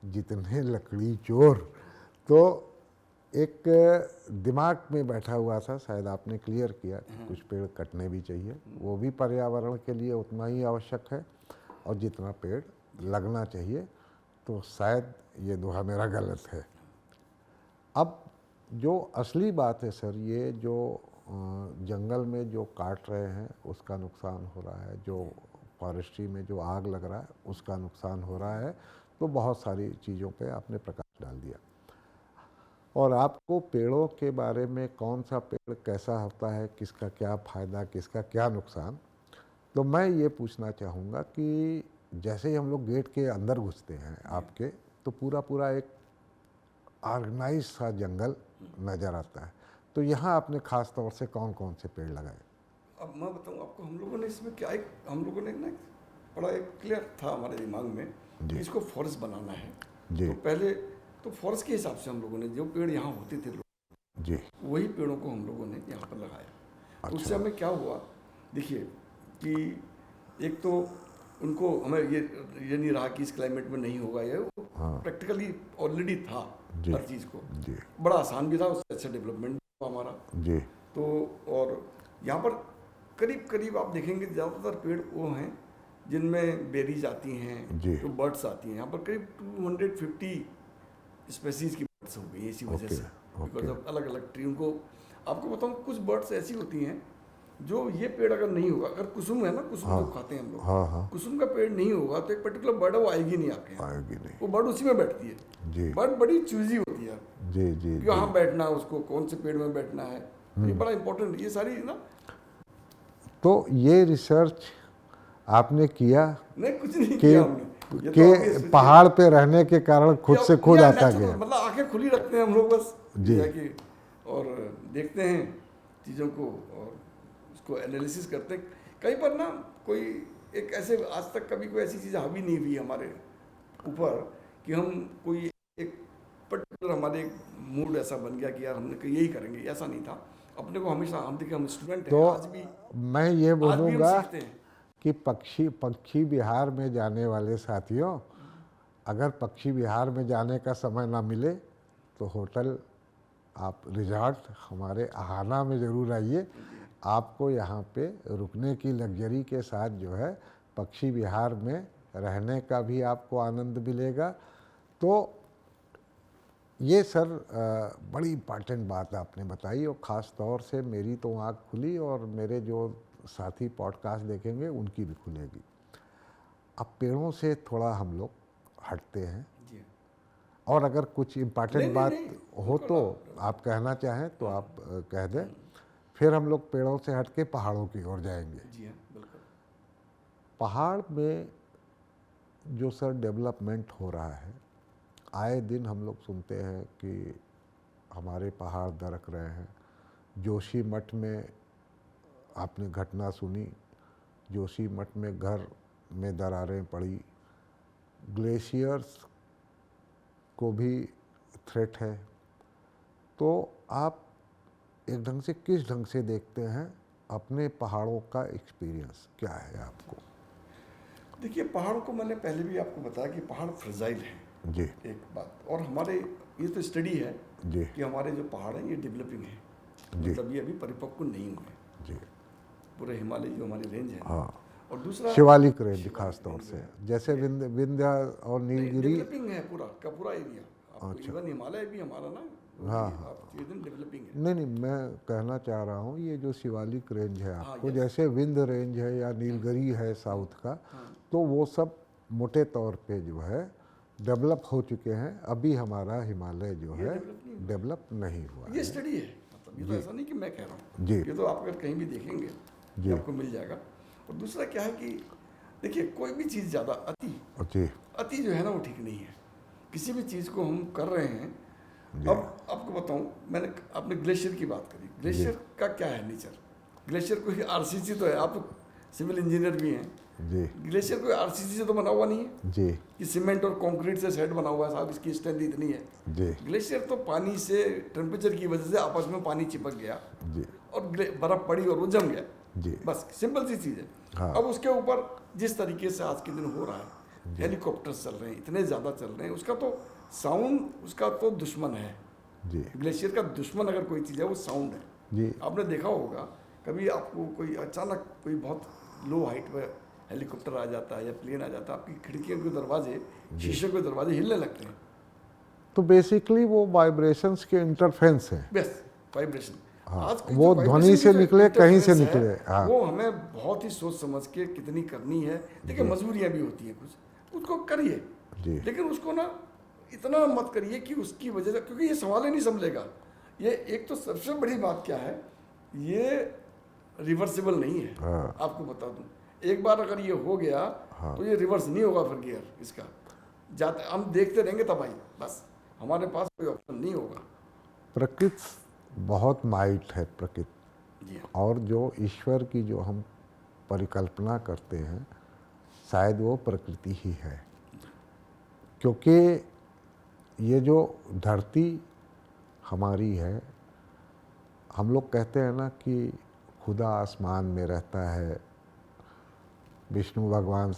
जितने लकड़ी चोर। तो एक दिमाग में बैठा हुआ था, शायद आपने क्लियर किया कि कुछ पेड़ कटने भी चाहिए, वो भी पर्यावरण के लिए उतना ही आवश्यक है, और जितना पेड़ लगना चाहिए। तो शायद ये दोहा मेरा गलत है। अब जो असली बात है सर, ये जो जंगल में जो काट रहे हैं उसका नुकसान हो रहा है, जो फॉरेस्ट्री में जो आग लग रहा है उसका नुकसान हो रहा है। तो बहुत सारी चीज़ों पे आपने प्रकाश डाल दिया, और आपको पेड़ों के बारे में कौन सा पेड़ कैसा होता है, किसका क्या फ़ायदा, किसका क्या नुकसान। तो मैं ये पूछना चाहूँगा कि जैसे ही हम लोग गेट के अंदर घुसते हैं आपके, तो पूरा पूरा एक ऑर्गेनाइज सा जंगल नज़र आता है। तो यहाँ आपने खास तौर से कौन कौन से पेड़ लगाए? अब मैं बताऊं आपको, हम लोगों ने इसमें क्या, एक हम लोगों ने ना बड़ा एक क्लियर था हमारे दिमाग में कि इसको फॉरेस्ट बनाना है। जी तो पहले तो फॉरेस्ट के हिसाब से हम लोगों ने जो पेड़ यहाँ होते थे जी वही पेड़ों को हम लोगों ने यहाँ पर लगाया। अच्छा। उससे हमें क्या हुआ, देखिए कि एक तो उनको हमें ये नहीं रहा कि इस क्लाइमेट में नहीं होगा, ये हाँ प्रैक्टिकली ऑलरेडी था जी हर चीज़ को, जी बड़ा आसान भी था, उससे अच्छा डेवलपमेंट हुआ हमारा। जी तो और यहाँ पर करीब करीब आप देखेंगे ज़्यादातर पेड़ वो हैं जिनमें बेरीज आती हैं, जी। जो बर्ड्स आती हैं। यहाँ पर करीब 250 स्पेसीज की बर्ड्स हो गई हैं इसी वजह से, बिकॉज ऑफ अलग अलग ट्री। उनको आपको बताऊँ, कुछ बर्ड्स ऐसी होती हैं जो ये पेड़ अगर नहीं होगा, अगर कुसुम है ना, कुसुम हाँ, को खाते हैं हम लोग, हाँ हाँ कुसुम का पेड़ नहीं होगा तो एक पर्टिकुलर बर्ड है वो आएगी नहीं आपके यहाँ, आएगी नहीं। वो बर्ड उसी में बैठती है। जी बर्ड बड़ी चूजी होती है जी जी कि कहाँ बैठना है उसको, कौन से पेड़ में बैठना है, ये बड़ा इंपॉर्टेंट, ये सारी ना। तो ये रिसर्च आपने किया नहीं, कुछ नहीं कि किया हमने, ये तो के obvious पहाड़ पे रहने के कारण खुद से खुद या आता natural, गया? मतलब आंखें खुली रखते हैं हम लोग बस जी। कि और देखते हैं चीज़ों को और उसको एनालिसिस करते हैं। कहीं पर ना कोई एक ऐसे आज तक कभी कोई ऐसी चीज़ हावी नहीं हुई हमारे ऊपर कि हम कोई एक पर्टिकुलर हमारे मूड ऐसा बन गया कि यार हमने यही करेंगे, ऐसा नहीं था। अपने को हमेशा, हम देखिए हम स्टूडेंट हैं, तो आज भी मैं ये हम बोलूँगा सीखते हैं। कि पक्षी विहार में जाने वाले साथियों, अगर पक्षी विहार में जाने का समय ना मिले तो होटल, आप रिजॉर्ट हमारे अहाना में ज़रूर आइए। आपको यहाँ पे रुकने की लग्जरी के साथ जो है पक्षी विहार में रहने का भी आपको आनंद मिलेगा। तो ये सर बड़ी इम्पॉर्टेंट बात आपने बताई, और ख़ास तौर से मेरी तो आँख खुली और मेरे जो साथी पॉडकास्ट देखेंगे उनकी भी खुलेगी। अब पेड़ों से थोड़ा हम लोग हटते हैं, जी। और अगर कुछ इम्पॉर्टेंट बात हो तो बिल्कुल। आप कहना चाहें तो आप कह दें, फिर हम लोग पेड़ों से हट के पहाड़ों की ओर जाएंगे। जी हाँ, बिल्कुल। पहाड़ में जो सर डेवलपमेंट हो रहा है, आए दिन हम लोग सुनते हैं कि हमारे पहाड़ दरक रहे हैं। जोशीमठ में आपने घटना सुनी, जोशीमठ में घर में दरारें पड़ी, ग्लेशियर्स को भी थ्रेट है। तो आप एक ढंग से किस ढंग से देखते हैं, अपने पहाड़ों का एक्सपीरियंस क्या है आपको? देखिए, पहाड़ों को मैंने पहले भी आपको बताया कि पहाड़ फ्रजाइल हैं, जी एक बात। और हमारे ये तो स्टडी है जी कि हमारे जो पहाड़ हैं ये डेवलपिंग है, जी मतलब ये अभी परिपक्व नहीं हुए, जी पूरे हिमालय जो हमारी रेंज है। हाँ, और दूसरा शिवालिक रेंज खास तौर से, जैसे विंध्य और नीलगिरी। डेवलपिंग है पूरा का पूरा एरिया। अच्छा। इवन हिमालय भी हमारा ना, हाँ, डेवलपिंग है। नहीं, मैं कहना चाह रहा हूँ ये जो शिवालिक रेंज है आपको, yes। जैसे विंध्य रेंज है या नीलगिरी है साउथ का, तो वो सब मोटे तौर पे जो है डेवलप हो चुके हैं। अभी हमारा हिमालय जो है डेवलप नहीं हुआ ये है। स्टडी है, मतलब ये तो ऐसा नहीं कि मैं कह रहा हूँ, जी ये तो आप अगर कहीं भी देखेंगे जी। ये आपको मिल जाएगा। और दूसरा क्या है कि देखिए, कोई भी चीज़ ज़्यादा जी अति जो है ना वो ठीक नहीं है। किसी भी चीज़ को हम कर रहे हैं, जी। अब आपको बताऊं, मैंने आपने ग्लेशियर की बात करी, ग्लेशियर का क्या है नेचर? ग्लेशियर कोई आरसीसी तो है, आप सिविल इंजीनियर भी हैं, जी ग्लेशियर कोई आरसीसी से तो बना हुआ नहीं है जी कि सीमेंट और कंक्रीट से सेट बना हुआ है, साहब इसकी स्ट्रेंथ इतनी है। जी ग्लेशियर तो पानी से, टेम्परेचर की वजह से आपस में पानी चिपक गया जी और बर्फ पड़ी और वो जम गया, जी बस सिंपल सी चीज़ है। हाँ। अब उसके ऊपर जिस तरीके से आज के दिन हो रहा है, हेलीकॉप्टर चल रहे हैं, इतने ज़्यादा चल रहे हैं, उसका तो साउंड, उसका तो दुश्मन है। जी ग्लेशियर का दुश्मन अगर कोई चीज़ है वो साउंड है। जी आपने देखा होगा कभी, आपको कोई अचानक कोई बहुत लो हाइट पर हेलीकॉप्टर आ जाता है या प्लेन आ जाता है, आपकी खिड़कियों के दरवाजे, शीशे के दरवाजे हिलने लगते हैं। तो बेसिकली वो वाइब्रेशंस के इंटरफेरेंस है। बस वाइब्रेशन, हाँ, आज की वो जो ध्वनि vibration से की जो निकले, कहीं से interference है, निकले। हाँ। वो हमें बहुत ही सोच समझ के कितनी करनी है। देखिए, मजबूरियां भी होती हैं कुछ, उसको करिए, जी लेकिन उसको ना इतना मत करिए कि उसकी वजह से, क्योंकि ये सवाल ही नहीं संभलेगा। ये एक तो सबसे बड़ी बात क्या है, ये रिवर्सिबल नहीं है। हाँ। आपको बता दूं, एक बार अगर ये हो गया तो ये रिवर्स नहीं होगा फिर गियर इसका, जाते हम देखते रहेंगे तबाही, बस हमारे पास कोई ऑप्शन नहीं होगा। प्रकृति बहुत माइट है प्रकृति, जी हाँ। और जो ईश्वर की जो हम परिकल्पना करते हैं शायद वो प्रकृति ही है, क्योंकि ये जो धरती हमारी है, हम लोग कहते हैं ना कि खुदा आसमान में रहता है, विष्णु भगवान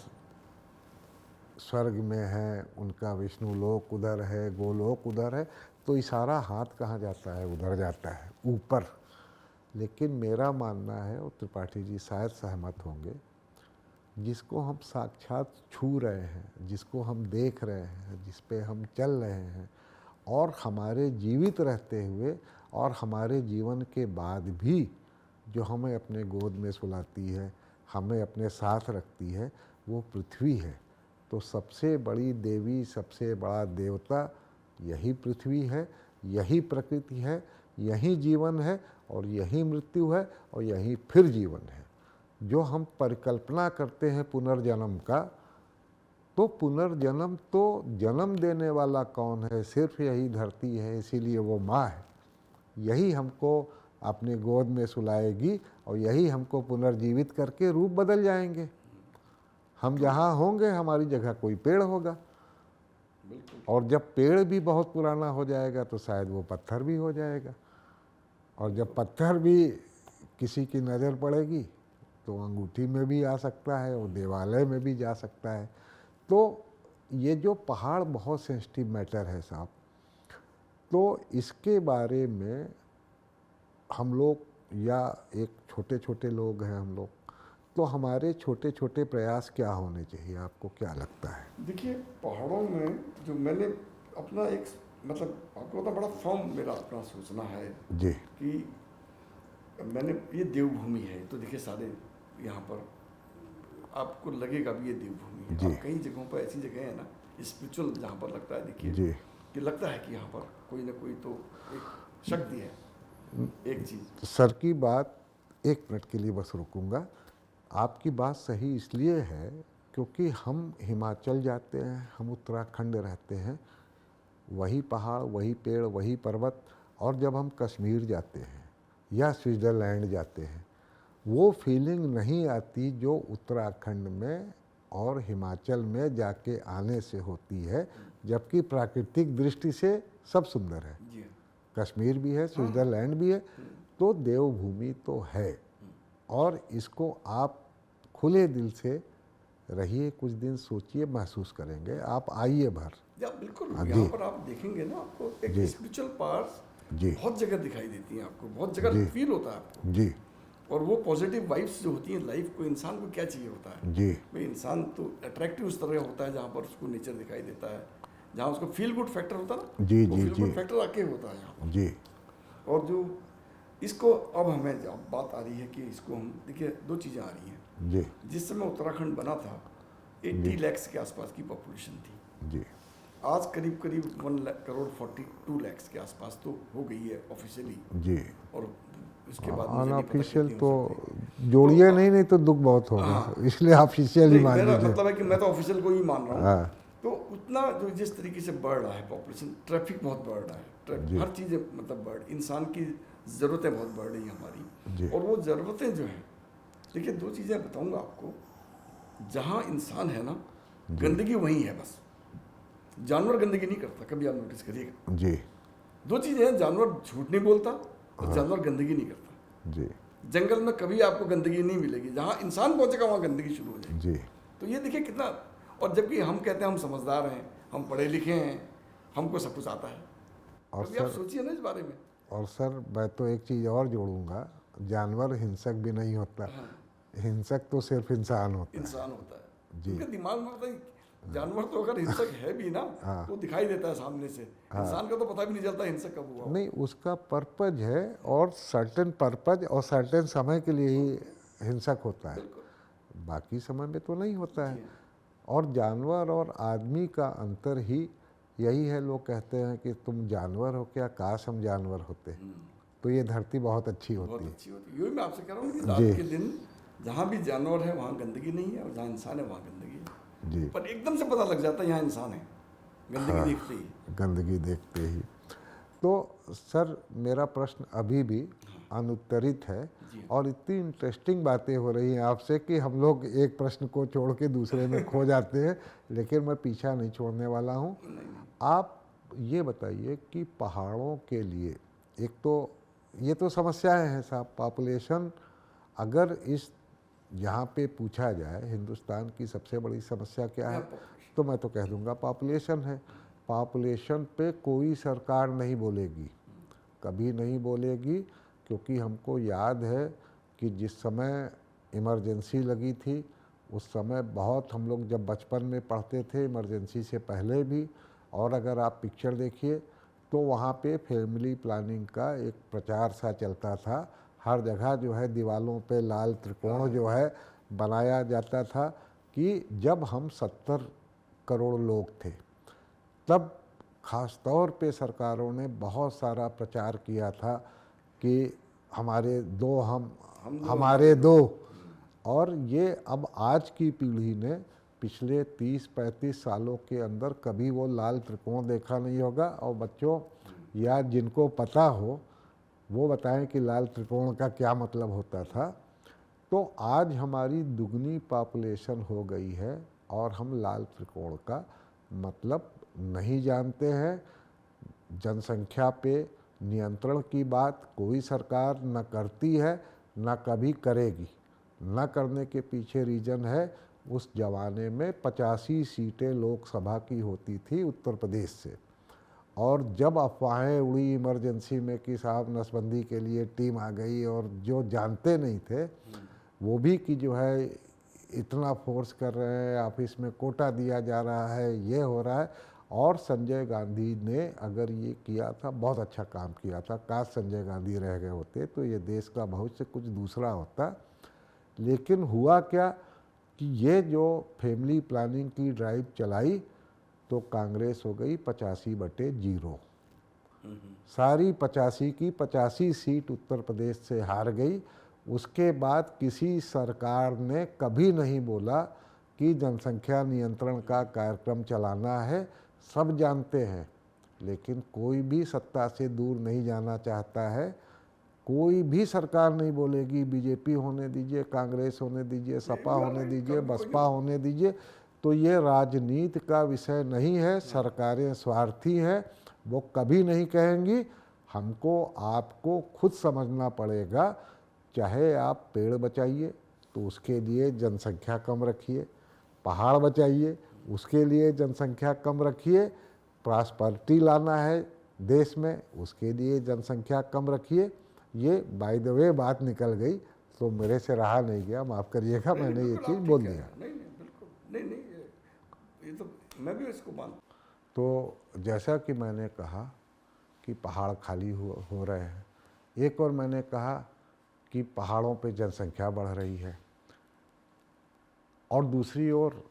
स्वर्ग में है, उनका विष्णु लोक उधर है, गोलोक उधर है, तो इशारा हाथ कहाँ जाता है? उधर जाता है, ऊपर। लेकिन मेरा मानना है, और त्रिपाठी जी शायद सहमत होंगे, जिसको हम साक्षात छू रहे हैं, जिसको हम देख रहे हैं, जिस पे हम चल रहे हैं, और हमारे जीवित रहते हुए और हमारे जीवन के बाद भी जो हमें अपने गोद में सुलाती है, हमें अपने साथ रखती है, वो पृथ्वी है। तो सबसे बड़ी देवी, सबसे बड़ा देवता यही पृथ्वी है, यही प्रकृति है, यही जीवन है, और यही मृत्यु है, और यही फिर जीवन है। जो हम परिकल्पना करते हैं पुनर्जन्म का, तो पुनर्जन्म तो जन्म देने वाला कौन है? सिर्फ यही धरती है, इसीलिए वो माँ है। यही हमको अपने गोद में सुलाएगी, और यही हमको पुनर्जीवित करके रूप बदल जाएंगे। हम जहाँ होंगे हमारी जगह कोई पेड़ होगा, और जब पेड़ भी बहुत पुराना हो जाएगा तो शायद वो पत्थर भी हो जाएगा, और जब पत्थर भी किसी की नज़र पड़ेगी तो अंगूठी में भी आ सकता है, और देवालय में भी जा सकता है। तो ये जो पहाड़ बहुत सेंसिटिव मैटर है साहब, तो इसके बारे में हम लोग, या एक छोटे छोटे लोग हैं हम लोग, तो हमारे छोटे छोटे प्रयास क्या होने चाहिए? आपको क्या लगता है? देखिए, पहाड़ों में जो मैंने अपना एक मतलब आपको पता, बड़ा फॉर्म मेरा अपना सोचना है जी कि मैंने ये देवभूमि है, तो देखिए सारे यहाँ पर आपको लगेगा भी ये देवभूमि जी। है। आप कई जगहों पर ऐसी जगह है ना स्पिरिचुअल, जहाँ पर लगता है देखिए जी कि लगता है कि यहाँ पर कोई ना कोई तो एक शक्ति है, एक चीज़। सर की बात 1 मिनट के लिए बस रुकूंगा। आपकी बात सही इसलिए है क्योंकि हम हिमाचल जाते हैं, हम उत्तराखंड रहते हैं, वही पहाड़, वही पेड़, वही पर्वत, और जब हम कश्मीर जाते हैं या स्विट्ज़रलैंड जाते हैं, वो फीलिंग नहीं आती जो उत्तराखंड में और हिमाचल में जाके आने से होती है, जबकि प्राकृतिक दृष्टि से सब सुंदर है। जी कश्मीर भी है, स्विट्ज़रलैंड भी है, तो देवभूमि तो है। और इसको आप खुले दिल से रहिए, कुछ दिन सोचिए, महसूस करेंगे। आप आइए भर। या बिल्कुल, हाँ, यहाँ जी। पर आप देखेंगे ना, आपको एक जी। स्पिरिचुअल पार्ट्स जी बहुत जगह दिखाई देती हैं, आपको बहुत जगह जी। फील होता है आपको। जी और वो पॉजिटिव वाइब्स जो होती हैं लाइफ को, इंसान को क्या चाहिए होता है जी भाई, इंसान तो अट्रैक्टिव उस तरह होता है जहाँ पर उसको नेचर दिखाई देता है, जहाँ उसको फील गुड फैक्टर होता है ना, जी वो जी फील गुड जी फैक्टर आके होता है यहाँ पर। जी और जो इसको अब हमें अब बात आ रही है कि इसको हम देखिए, 2 चीज़ें आ रही हैं। जी जिस समय उत्तराखंड बना था 80 लाख के आसपास की पॉपुलेशन थी। जी आज करीब करीब 1 करोड़ 42 लाख के आसपास तो हो गई है ऑफिशियली, जी। और इसके बाद मुझे नहीं पता अनऑफिशियल कितनी तो हो सकती। जोड़िए नहीं तो दुख बहुत होगा, हाँ। इसलिए ऑफिशियल ही नहीं, मान मेरा लीजिए। मतलब है कि मैं तो ऑफिशियल को ही मान रहा हूँ। हाँ तो उतना जो जिस तरीके से बढ़ रहा है पॉपुलेशन, ट्रैफिक बहुत बढ़ रहा है, जी। हर चीज़ें मतलब इंसान की ज़रूरतें बहुत बढ़ रही हैं हमारी। जी और वो ज़रूरतें जो हैं, देखिए 2 चीज़ें बताऊंगा आपको। जहाँ इंसान है ना, गंदगी वहीं है बस। जानवर गंदगी नहीं करता, कभी आप नोटिस करिएगा। जी 2 चीज़ें हैं, जानवर झूठ नहीं बोलता और जानवर गंदगी नहीं करता। जी जंगल में कभी आपको गंदगी नहीं मिलेगी, जहाँ इंसान पहुंचेगा वहाँ गंदगी शुरू हो जाएगी। जी तो ये देखिए कितना, और जबकि हम कहते हैं हम समझदार हैं, हम पढ़े लिखे हैं, हमको सब कुछ आता है। और कभी आप सर सोचिए ना इस बारे में। और सर मैं तो एक चीज़ और जोड़ूंगा, जानवर हिंसक भी नहीं होता, हाँ, हिंसक तो सिर्फ इंसान होता है। इंसान होता है। जी। उनके दिमाग में पता है, जानवर तो अगर हिंसक है भी ना, हाँ। तो दिखाई देता है सामने से। इंसान का तो पता भी नहीं चलता हिंसक कब हुआ। नहीं, उसका पर्पज है, और सर्टेन पर्पज और सर्टेन समय के लिए ही हिंसक होता है, बिल्कुल। बाकी समय में तो नहीं होता है। जी। और जानवर और आदमी का अंतर ही यही है। लोग कहते हैं कि तुम जानवर हो क्या, काश हम जानवर होते, तो ये धरती बहुत अच्छी बहुत होती है। अच्छी होती है। यही मैं आपसे कह रहा हूँ कि रात जी। के दिन जहाँ भी जानवर है वहाँ गंदगी नहीं है, और जहाँ इंसान है वहाँ गंदगी है। जी पर एकदम से पता लग जाता है यहाँ इंसान है, गंदगी देखते ही। गंदगी देखते ही। तो सर मेरा प्रश्न अभी भी अनुत्तरित है जी। और इतनी इंटरेस्टिंग बातें हो रही हैं आपसे कि हम लोग एक प्रश्न को छोड़ के दूसरे में खो जाते हैं, लेकिन मैं पीछा नहीं छोड़ने वाला हूँ। आप ये बताइए कि पहाड़ों के लिए एक तो ये तो समस्याएं हैं साहब, पॉपुलेशन अगर इस यहाँ पे पूछा जाए हिंदुस्तान की सबसे बड़ी समस्या क्या है, तो मैं तो कह दूंगा पॉपुलेशन है। पॉपुलेशन पे कोई सरकार नहीं बोलेगी, कभी नहीं बोलेगी, क्योंकि हमको याद है कि जिस समय इमरजेंसी लगी थी उस समय बहुत हम लोग जब बचपन में पढ़ते थे, इमरजेंसी से पहले भी, और अगर आप पिक्चर देखिए तो वहाँ पे फैमिली प्लानिंग का एक प्रचार सा चलता था। हर जगह जो है दीवालों पे लाल त्रिकोण जो है बनाया जाता था कि जब हम 70 करोड़ लोग थे तब ख़ास तौर पे सरकारों ने बहुत सारा प्रचार किया था कि हमारे दो हमारे दो। और ये अब आज की पीढ़ी ने पिछले 30-35 सालों के अंदर कभी वो लाल त्रिकोण देखा नहीं होगा। और बच्चों या जिनको पता हो वो बताएं कि लाल त्रिकोण का क्या मतलब होता था। तो आज हमारी दुगनी पॉपुलेशन हो गई है और हम लाल त्रिकोण का मतलब नहीं जानते हैं। जनसंख्या पे नियंत्रण की बात कोई सरकार न करती है न कभी करेगी। न करने के पीछे रीज़न है उस ज़माने में 85 सीटें लोकसभा की होती थी उत्तर प्रदेश से, और जब अफवाहें उड़ी इमरजेंसी में कि साहब नसबंदी के लिए टीम आ गई, और जो जानते नहीं थे वो भी कि जो है इतना फोर्स कर रहे हैं, ऑफिस में कोटा दिया जा रहा है, ये हो रहा है। और संजय गांधी ने अगर ये किया था, बहुत अच्छा काम किया था। काश संजय गांधी रह गए होते तो ये देश का भविष्य कुछ दूसरा होता। लेकिन हुआ क्या कि ये जो फैमिली प्लानिंग की ड्राइव चलाई तो कांग्रेस हो गई 85/0। सारी 85 की 85 सीट उत्तर प्रदेश से हार गई। उसके बाद किसी सरकार ने कभी नहीं बोला कि जनसंख्या नियंत्रण का कार्यक्रम चलाना है। सब जानते हैं, लेकिन कोई भी सत्ता से दूर नहीं जाना चाहता है। कोई भी सरकार नहीं बोलेगी बीजेपी होने दीजिए, कांग्रेस होने दीजिए, सपा होने दीजिए, बसपा होने दीजिए। तो ये राजनीति का विषय नहीं है, सरकारें स्वार्थी हैं, वो कभी नहीं कहेंगी। हमको आपको खुद समझना पड़ेगा। चाहे आप पेड़ बचाइए तो उसके लिए जनसंख्या कम रखिए, पहाड़ बचाइए उसके लिए जनसंख्या कम रखिए, प्रॉस्पेरिटी लाना है देश में उसके लिए जनसंख्या कम रखिए। ये बाय द वे बात निकल गई तो मेरे से रहा नहीं गया, माफ़ करिएगा, मैंने ये चीज़ बोल दिया। नहीं बिल्कुल नहीं, ये तो मैं भी इसको मान। तो जैसा कि मैंने कहा कि पहाड़ खाली हो रहे हैं, एक और मैंने कहा कि पहाड़ों पे जनसंख्या बढ़ रही है, और दूसरी ओर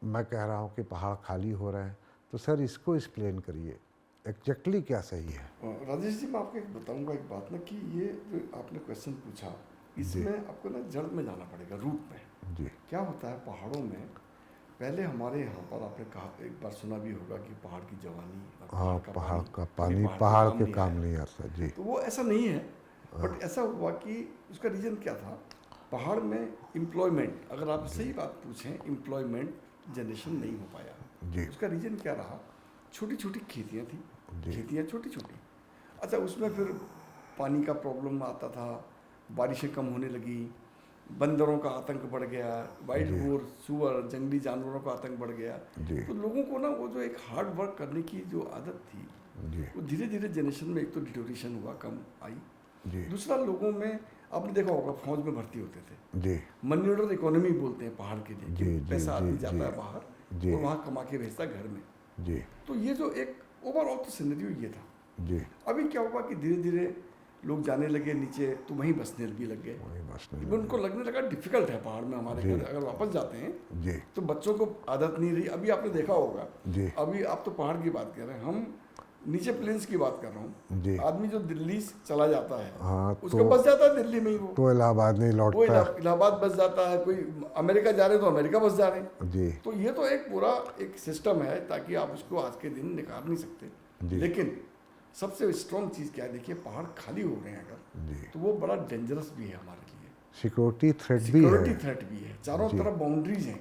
मैं कह रहा हूँ कि पहाड़ खाली हो रहे हैं। तो सर इसको एक्सप्लेन करिए एग्जैक्टली क्या सही है। राजेश जी, मैं आपको एक बताऊंगा एक बात ना कि ये जो आपने क्वेश्चन पूछा इसमें आपको ना जड़ में जाना पड़ेगा, रूट में। जी क्या होता है पहाड़ों में, पहले हमारे यहाँ पर आपने कहा, एक बार सुना भी होगा कि पहाड़ की जवानी और हाँ, पहाड़ का पानी कभी पहाड़ के नहीं काम आया। नहीं आता। जी तो वो ऐसा नहीं है, बट ऐसा हुआ कि उसका रीज़न क्या था, पहाड़ में एम्प्लॉयमेंट, अगर आप सही बात पूछें, एम्प्लॉयमेंट जनरेशन नहीं हो पाया। जी उसका रीज़न क्या रहा, छोटी छोटी खेतियाँ थी, जी। खेतियाँ छोटी छोटी। अच्छा, उसमें फिर पानी का प्रॉब्लम आता था, बारिशें कम होने लगी, बंदरों का आतंक बढ़ गया, वाइल्ड जी। बोर, सुअर, जंगली जानवरों का आतंक बढ़ गया। जी तो लोगों को ना वो जो एक हार्ड वर्क करने की जो आदत थी जी वो धीरे धीरे जनरेशन में एक तो डिटोरेशन हुआ, कम आई। जी दूसरा, लोगों में आपने देखा होगा फौज में भर्ती होते थे, जी मनी इकोनॉमी बोलते हैं पहाड़ के लिए, जी, कि जी, पैसा जी, आदमी जाता जी, है बाहर जी। और वहाँ कमा के भेजता है घर में। जी तो ये जो एक ओवरऑल तो सिनेरियो ये था। जी अभी क्या हुआ कि धीरे धीरे लोग जाने लगे नीचे, तो वहीं बसने भी लग गए। वही बस क्योंकि नहीं। उनको लगने लगा डिफिकल्ट है पहाड़ में हमारे जी। घर, अगर वापस जाते हैं जी तो बच्चों को आदत नहीं रही। अभी आपने देखा होगा, जी अभी आप तो पहाड़ की बात कर रहे हैं, हम नीचे प्लेन्स की बात कर रहा हूँ। जी। आदमी जो दिल्ली से चला जाता है, हाँ, उसका बस जाता है दिल्ली में ही, वो तो इलाहाबाद नहीं वो लौटता। इलाहाबाद बस जाता है, कोई अमेरिका जा रहे हैं तो अमेरिका बस जा रहे हैं। जी तो ये तो एक पूरा एक सिस्टम है, ताकि आप उसको आज के दिन निकाल नहीं सकते। जी। लेकिन सबसे स्ट्रॉन्ग चीज़ क्या है, देखिए पहाड़ खाली हो रहे हैं अगर, जी। तो वो बड़ा डेंजरस भी है हमारे लिए, सिक्योरिटी थ्रेट भी सिक्योरिटी है। थ्रेट भी है। चारों जी। तरफ बाउंड्रीज हैं,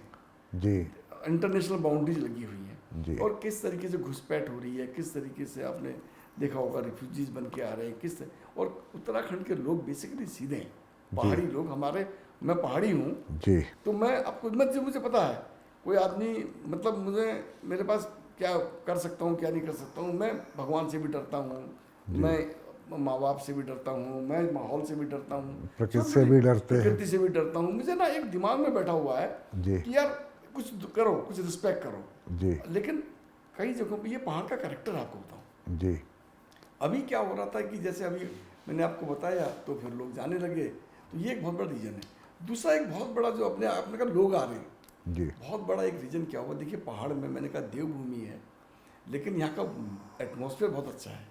जी। इंटरनेशनल बाउंड्रीज लगी हुई हैं, जी। और किस तरीके से घुसपैठ हो रही है, किस तरीके से आपने देखा होगा रिफ्यूजीज बन के आ रहे हैं, और उत्तराखंड के लोग बेसिकली सीधे हैं, पहाड़ी लोग हमारे, मैं पहाड़ी हूँ, जी। तो मैं आपको मुझे पता है कोई आदमी, मतलब मेरे पास क्या कर सकता हूँ क्या नहीं कर सकता हूँ, मैं भगवान से भी डरता हूँ, मैं माँ बाप से भी डरता हूँ, मैं माहौल से भी डरता हूँ, प्रकृति से भी डरते हैं। प्रकृति से भी डरता हूँ। मुझे ना एक दिमाग में बैठा हुआ है जी। कि यार कुछ करो, कुछ रिस्पेक्ट करो। जी। लेकिन कई जगहों पे ये पहाड़ का कैरेक्टर आपको बताऊँ, जी। अभी क्या हो रहा था कि जैसे अभी मैंने आपको बताया तो फिर लोग जाने लगे, तो ये एक बहुत बड़ा रीज़न है। दूसरा एक बहुत बड़ा जो आपने कहा लोग आ रहे हैं, जी। बहुत बड़ा एक रीज़न क्या हुआ, देखिए पहाड़ में मैंने कहा देवभूमि है, लेकिन यहाँ का एटमॉस्फेयर बहुत अच्छा है,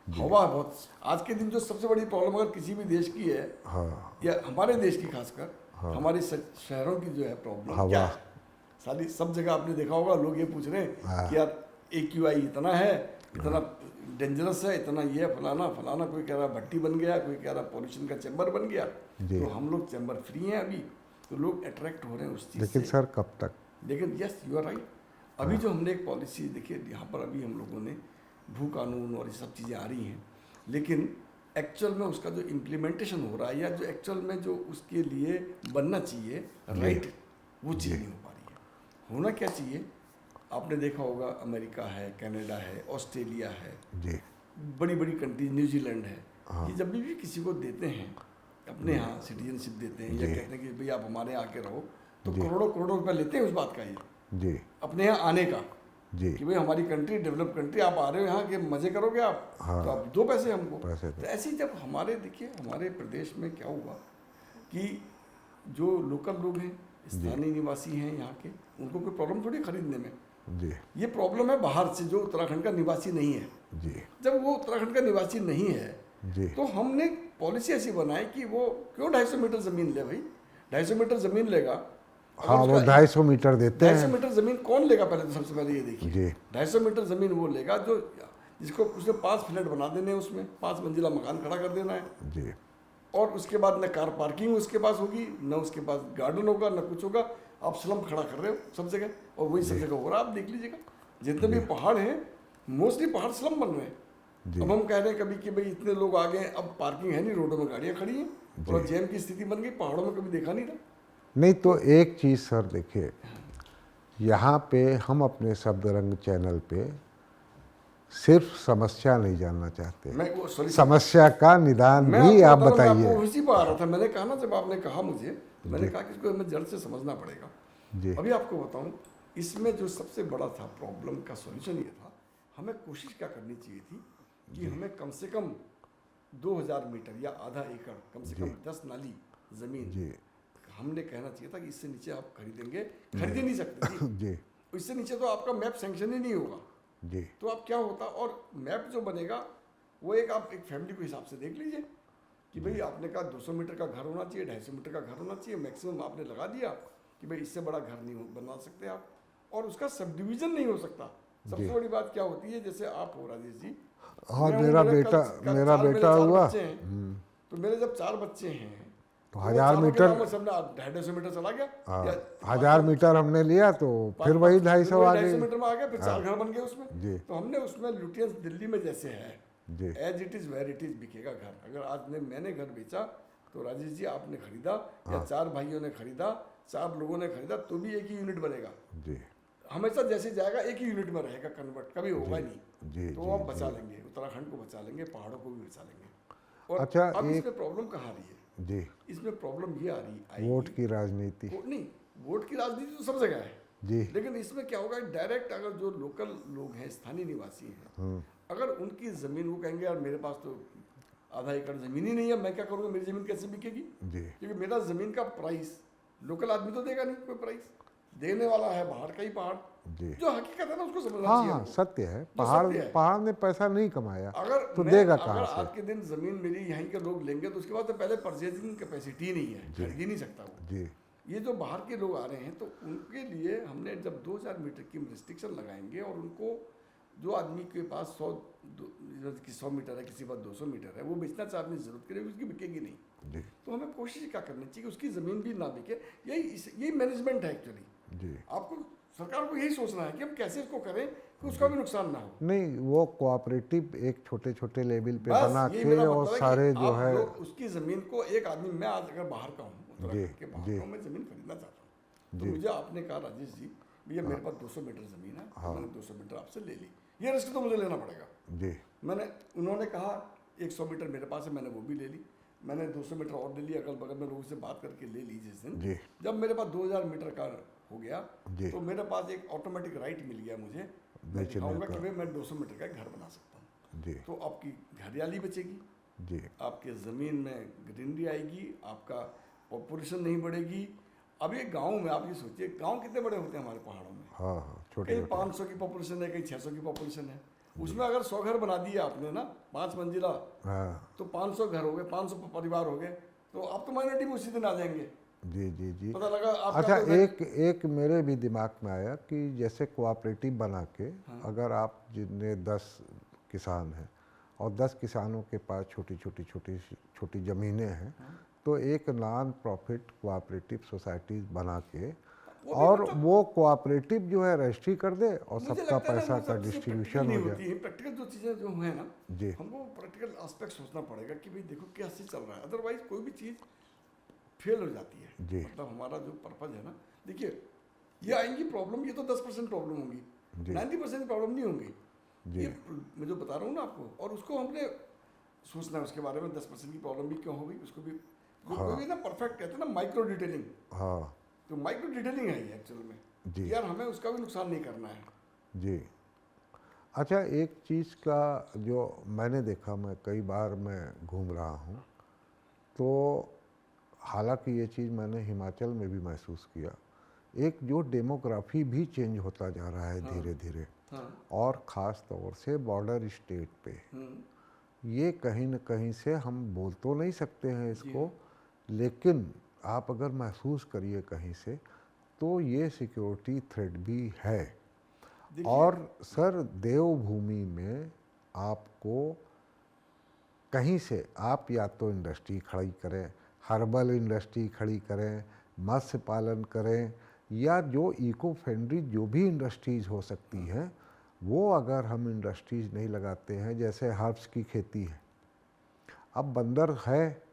हवा बहुत। आज के दिन जो सबसे बड़ी प्रॉब्लम अगर किसी भी देश की है, हाँ। या हमारे देश की खासकर, हमारे शहरों की जो है प्रॉब्लम हवा। क्या है, सारी सब जगह आपने देखा होगा लोग ये पूछ रहे हैं कि यार AQI इतना है, इतना डेंजरस है, इतना ये है, फलाना फलाना, कोई कह रहा भट्टी बन गया, कोई कह रहा पॉल्यूशन का चैम्बर बन गया, तो हम लोग चैम्बर फ्री हैं अभी, तो लोग अट्रैक्ट हो रहे हैं उस चीज़ से। लेकिन सर कब तक? लेकिन यस यू आर राइट, अभी जो हमने एक पॉलिसी देखिए यहाँ पर, अभी हम लोगों ने भू कानून और ये सब चीज़ें आ रही हैं, लेकिन एक्चुअल में उसका जो इम्प्लीमेंटेशन हो रहा है, या जो एक्चुअल में जो उसके लिए बनना चाहिए राइट, वो चीज़ नहीं हो पा रही है। होना क्या चाहिए, आपने देखा होगा अमेरिका है, कनाडा है, ऑस्ट्रेलिया है, जी। बड़ी बड़ी कंट्रीज, न्यूजीलैंड है, ये जब भी किसी को देते हैं अपने यहाँ सिटीजनशिप देते हैं, या कहते हैं कि भाई आप हमारे यहाँ आके रहो, तो करोड़ों करोड़ों रुपया लेते हैं उस बात का, ये जी। अपने यहाँ आने का, जी। कि भाई हमारी कंट्री डेवलप कंट्री, आप आ रहे हो यहाँ के मजे करोगे आप, तो आप दो पैसे हमको। तो ऐसे ही जब हमारे देखिए हमारे प्रदेश में क्या हुआ कि जो लोकल लोग हैं, स्थानीय निवासी हैं यहाँ के, उनको कोई प्रॉब्लम थोड़ी खरीदने में। जी। ये प्रॉब्लम है बाहर से जो उत्तराखंड का निवासी नहीं है। जी। जब वो उत्तराखंड का निवासी नहीं है, जी। तो हमने पॉलिसी ऐसी बनाई कि वो क्यों 250 मीटर ज़मीन ले भाई, 250 मीटर ज़मीन लेगा। हाँ, वो 250 मीटर देते हैं। 250 मीटर ज़मीन कौन लेगा, पहले तो सबसे पहले ये देखिए। जी। 250 मीटर ज़मीन वो लेगा जो जिसको उसने 5 फ्लैट बना देने हैं, उसमें 5 मंजिला मकान खड़ा कर देना है। जी। और उसके बाद न कार पार्किंग उसके पास होगी, न उसके पास गार्डन होगा, न कुछ होगा, आप स्लम खड़ा कर रहे हो सब जगह, और वही सब जगह हो रहा है। आप देख लीजिएगा जितने भी पहाड़ हैं, मोस्टली पहाड़ स्लम बन रहे हैं। अब हम कह रहे हैं कभी कि भाई इतने लोग आ गए, अब पार्किंग है नहीं, रोडों में गाड़ियाँ खड़ी हैं, और जैम की स्थिति बन गई, पहाड़ों में कभी देखा नहीं था। नहीं तो एक चीज़ सर देखिए, यहाँ पे हम अपने शब्दरंग चैनल पे सिर्फ समस्या नहीं जानना चाहते, मैं वो समस्या का निदान भी आप बताइए। उसी पर आ रहा था, मैंने कहा ना, जब आपने कहा मुझे, तो मैंने कहा कि इसको हमें जड़ से समझना पड़ेगा। जी। अभी आपको बताऊं, इसमें जो सबसे बड़ा था प्रॉब्लम का सॉल्यूशन ये था, हमें कोशिश क्या करनी चाहिए थी कि हमें कम से कम 2000 मीटर या आधा एकड़, कम से कम 10 नाली ज़मीन हमने कहना चाहिए था कि इससे नीचे आप खरीदेंगे, खरीद ही नहीं सकते जी। इससे नीचे तो आपका मैप सैंक्शन ही नहीं होगा। जी। तो अब क्या होता, और मैप जो बनेगा वो आप एक फैमिली के हिसाब से देख लीजिए कि भाई आपने कहा 200 मीटर का घर होना चाहिए, 250 मीटर का घर होना चाहिए, मैक्सिमम आपने लगा दिया कि भाई इससे बड़ा घर नहीं बना सकते आप, और उसका सब डिवीजन नहीं हो सकता। सबसे बड़ी बात क्या होती है, जैसे आप हो राजेश जी, हाँ, मेरा बेटा हुआ, तो मेरे जब 4 बच्चे हैं तो 1000 मीटर, 250 मीटर चला गया, 1000 मीटर हमने लिया, तो फिर वही 250 आ गई, 250 मीटर में आ गया, फिर 4 घर बन गए उसमें। जी। तो हमने उसमें लुटियंस दिल्ली में जैसे है, जी। As it is where it is बिकेगा घर। अगर आज मैंने घर बेचा, तो राजेश जी आपने खरीदा, या 4 भाइयों ने खरीदा, 4 लोगों ने खरीदा, तो भी एक ही यूनिट बनेगा। जी। हमेशा जैसे जाएगा एक ही यूनिट में रहेगा, कन्वर्ट कभी होगा ही नहीं। जी। तो आप बचा लेंगे, उत्तराखंड को बचा लेंगे, पहाड़ों को भी बचा लेंगे। और अच्छा, अब इसमें प्रॉब्लम कहाँ आ रही है? जी। इसमें प्रॉब्लम ये आ रही, वोट की राजनीति। नहीं, वोट की राजनीति तो सब जगह है जी। लेकिन इसमें क्या होगा, डायरेक्ट अगर जो लोकल लोग हैं, स्थानीय निवासी हैं, अगर उनकी ज़मीन, वो कहेंगे यार मेरे पास तो आधा एकड़ ज़मीन ही नहीं है, मैं क्या करूँगा, मेरी ज़मीन कैसे बिकेगी? जी। क्योंकि मेरा ज़मीन का प्राइस लोकल आदमी तो देगा नहीं, कोई प्राइस देने वाला है बाहर का ही पहाड़। जी। जो हकीकत है ना, उसको समझना हाँ, चाहिए। हाँ, सत्य है, सत्य है। पहाड़ ने पैसा नहीं कमाया, अगर तो देगा अगर कहाँ से? आज के दिन ज़मीन मेरी यहीं के लोग लेंगे, तो उसके बाद तो पहले परचेजिंग कैपेसिटी नहीं है, खरीद ही नहीं सकता वो। जी। ये जो बाहर के लोग आ रहे हैं, तो उनके लिए हमने जब 2000 मीटर की रिस्ट्रिक्शन लगाएंगे और उनको जो आदमी के पास 100 मीटर है, किसी के पास 200 मीटर है, वो बेचना चाहे अपनी जरूरत के लिए, उसकी बिकेगी नहीं। जी तो हमें कोशिश क्या करनी चाहिए कि उसकी ज़मीन भी ना बिके। यही मैनेजमेंट है एक्चुअली। जी। आपको सरकार को यही सोचना है कि हम कैसे इसको करें कि उसका भी नुकसान ना हो। नहीं, वो कोऑपरेटिव एक छोटे छोटे लेवल पे बस बना यही के मेरा और मतलब है सारे कि जो आप है। लोग उसकी ज़मीन को, एक आदमी, मैं आज अगर बाहर का हूँ, जी उत्तराखंड के बाहर जी का हूँ, मैं ज़मीन खरीदना चाहता हूँ, तो जी मुझे आपने कहा राजेश जी भैया मेरे पास 200 मीटर ज़मीन है, तो हाँ मैंने 200 मीटर आपसे ले ली, ये रिस्क तो मुझे लेना पड़ेगा। जी उन्होंने कहा 100 मीटर मेरे पास है, मैंने वो भी ले ली, मैंने 200 मीटर और ले ली, अगल बगल में लोगों से बात करके ले ली। जिस दिन जी जब मेरे पास 2000 मीटर का हो गया, जी तो मेरे पास एक ऑटोमेटिक राइट मिल गया मुझे, मैं बेचने दिखाऊंगा का। कि भाई मैं 200 मीटर का एक घर बना सकता हूँ। जी तो आपकी हरियाली बचेगी, जी आपके ज़मीन में ग्रीनरी आएगी, आपका पॉपुलेशन नहीं बढ़ेगी। अब ये गांव में आप ये सोचिए, गांव कितने बड़े होते हैं हमारे पहाड़ों में, हाँ हाँ, छोटे कहीं छोटे। 500 की पॉपुलेशन है, कहीं 600 की पॉपुलेशन है। उसमें अगर 100 घर बना दिए आपने ना, 5 मंजिला, हाँ तो 500 घर हो गए, 500 परिवार हो गए, तो आप तो माइनॉरिटी में उसी दिन आ जाएंगे। जी जी जी। पता लगा आपका अच्छा, तो घर। एक एक मेरे भी दिमाग में आया कि जैसे कोऑपरेटिव बना के, अगर आप जितने 10 किसान हैं और 10 किसानों के पास छोटी छोटी छोटी छोटी ज़मीनें हैं, तो एक नॉन प्रॉफिट कोऑपरेटिव सोसाइटी बना के, वो भी और मतलब वो कोऑपरेटिव जो है रजिस्ट्री कर दे और मुझे सबका लगता है ना, पैसा वो का सब चीज़ें प्रैक्टिकल डिस्ट्रीब्यूशन नहीं हो होती जाए। हैं। प्रैक्टिकल जो चीज़ें जो है ना, जी हमको प्रैक्टिकल एस्पेक्ट सोचना पड़ेगा कि भाई देखो कैसे चल रहा है, अदरवाइज कोई भी चीज़ फेल हो जाती है। जी मतलब हमारा जो पर्पज है ना, देखिए ये आएंगी प्रॉब्लम, ये तो 10% प्रॉब्लम होंगी, जी 90% प्रॉब्लम नहीं होंगी। जी ये मैं जो बता रहा हूँ ना आपको, और उसको हमने सोचना है उसके बारे में, 10% की प्रॉब्लम भी क्यों हो गई, उसको भी कोई भी ना परफेक्ट कहते हैं ना, माइक्रो डिटेलिंग। हाँ तो माइक्रो डिटेलिंग है ये एक्चुअल में, जी यार हमें उसका भी नुकसान नहीं करना है। जी। अच्छा, एक चीज़ का जो मैंने देखा, मैं कई बार मैं घूम रहा हूँ, तो हालांकि ये चीज़ मैंने हिमाचल में भी महसूस किया, एक जो डेमोग्राफी भी चेंज होता जा रहा है धीरे धीरे, हाँ। और ख़ास तौर से बॉर्डर स्टेट पे, ये कहीं न कहीं से हम बोल तो नहीं सकते हैं इसको, लेकिन आप अगर महसूस करिए कहीं से, तो ये सिक्योरिटी थ्रेट भी है। देखिए और सर, देवभूमि में आपको कहीं से आप या तो इंडस्ट्री खड़ी करें, हर्बल इंडस्ट्री खड़ी करें, मत्स्य पालन करें, या जो इको फ्रेंडली जो भी इंडस्ट्रीज़ हो सकती हैं, वो अगर हम इंडस्ट्रीज़ नहीं लगाते हैं, जैसे हर्ब्स की खेती है, अब बंदर है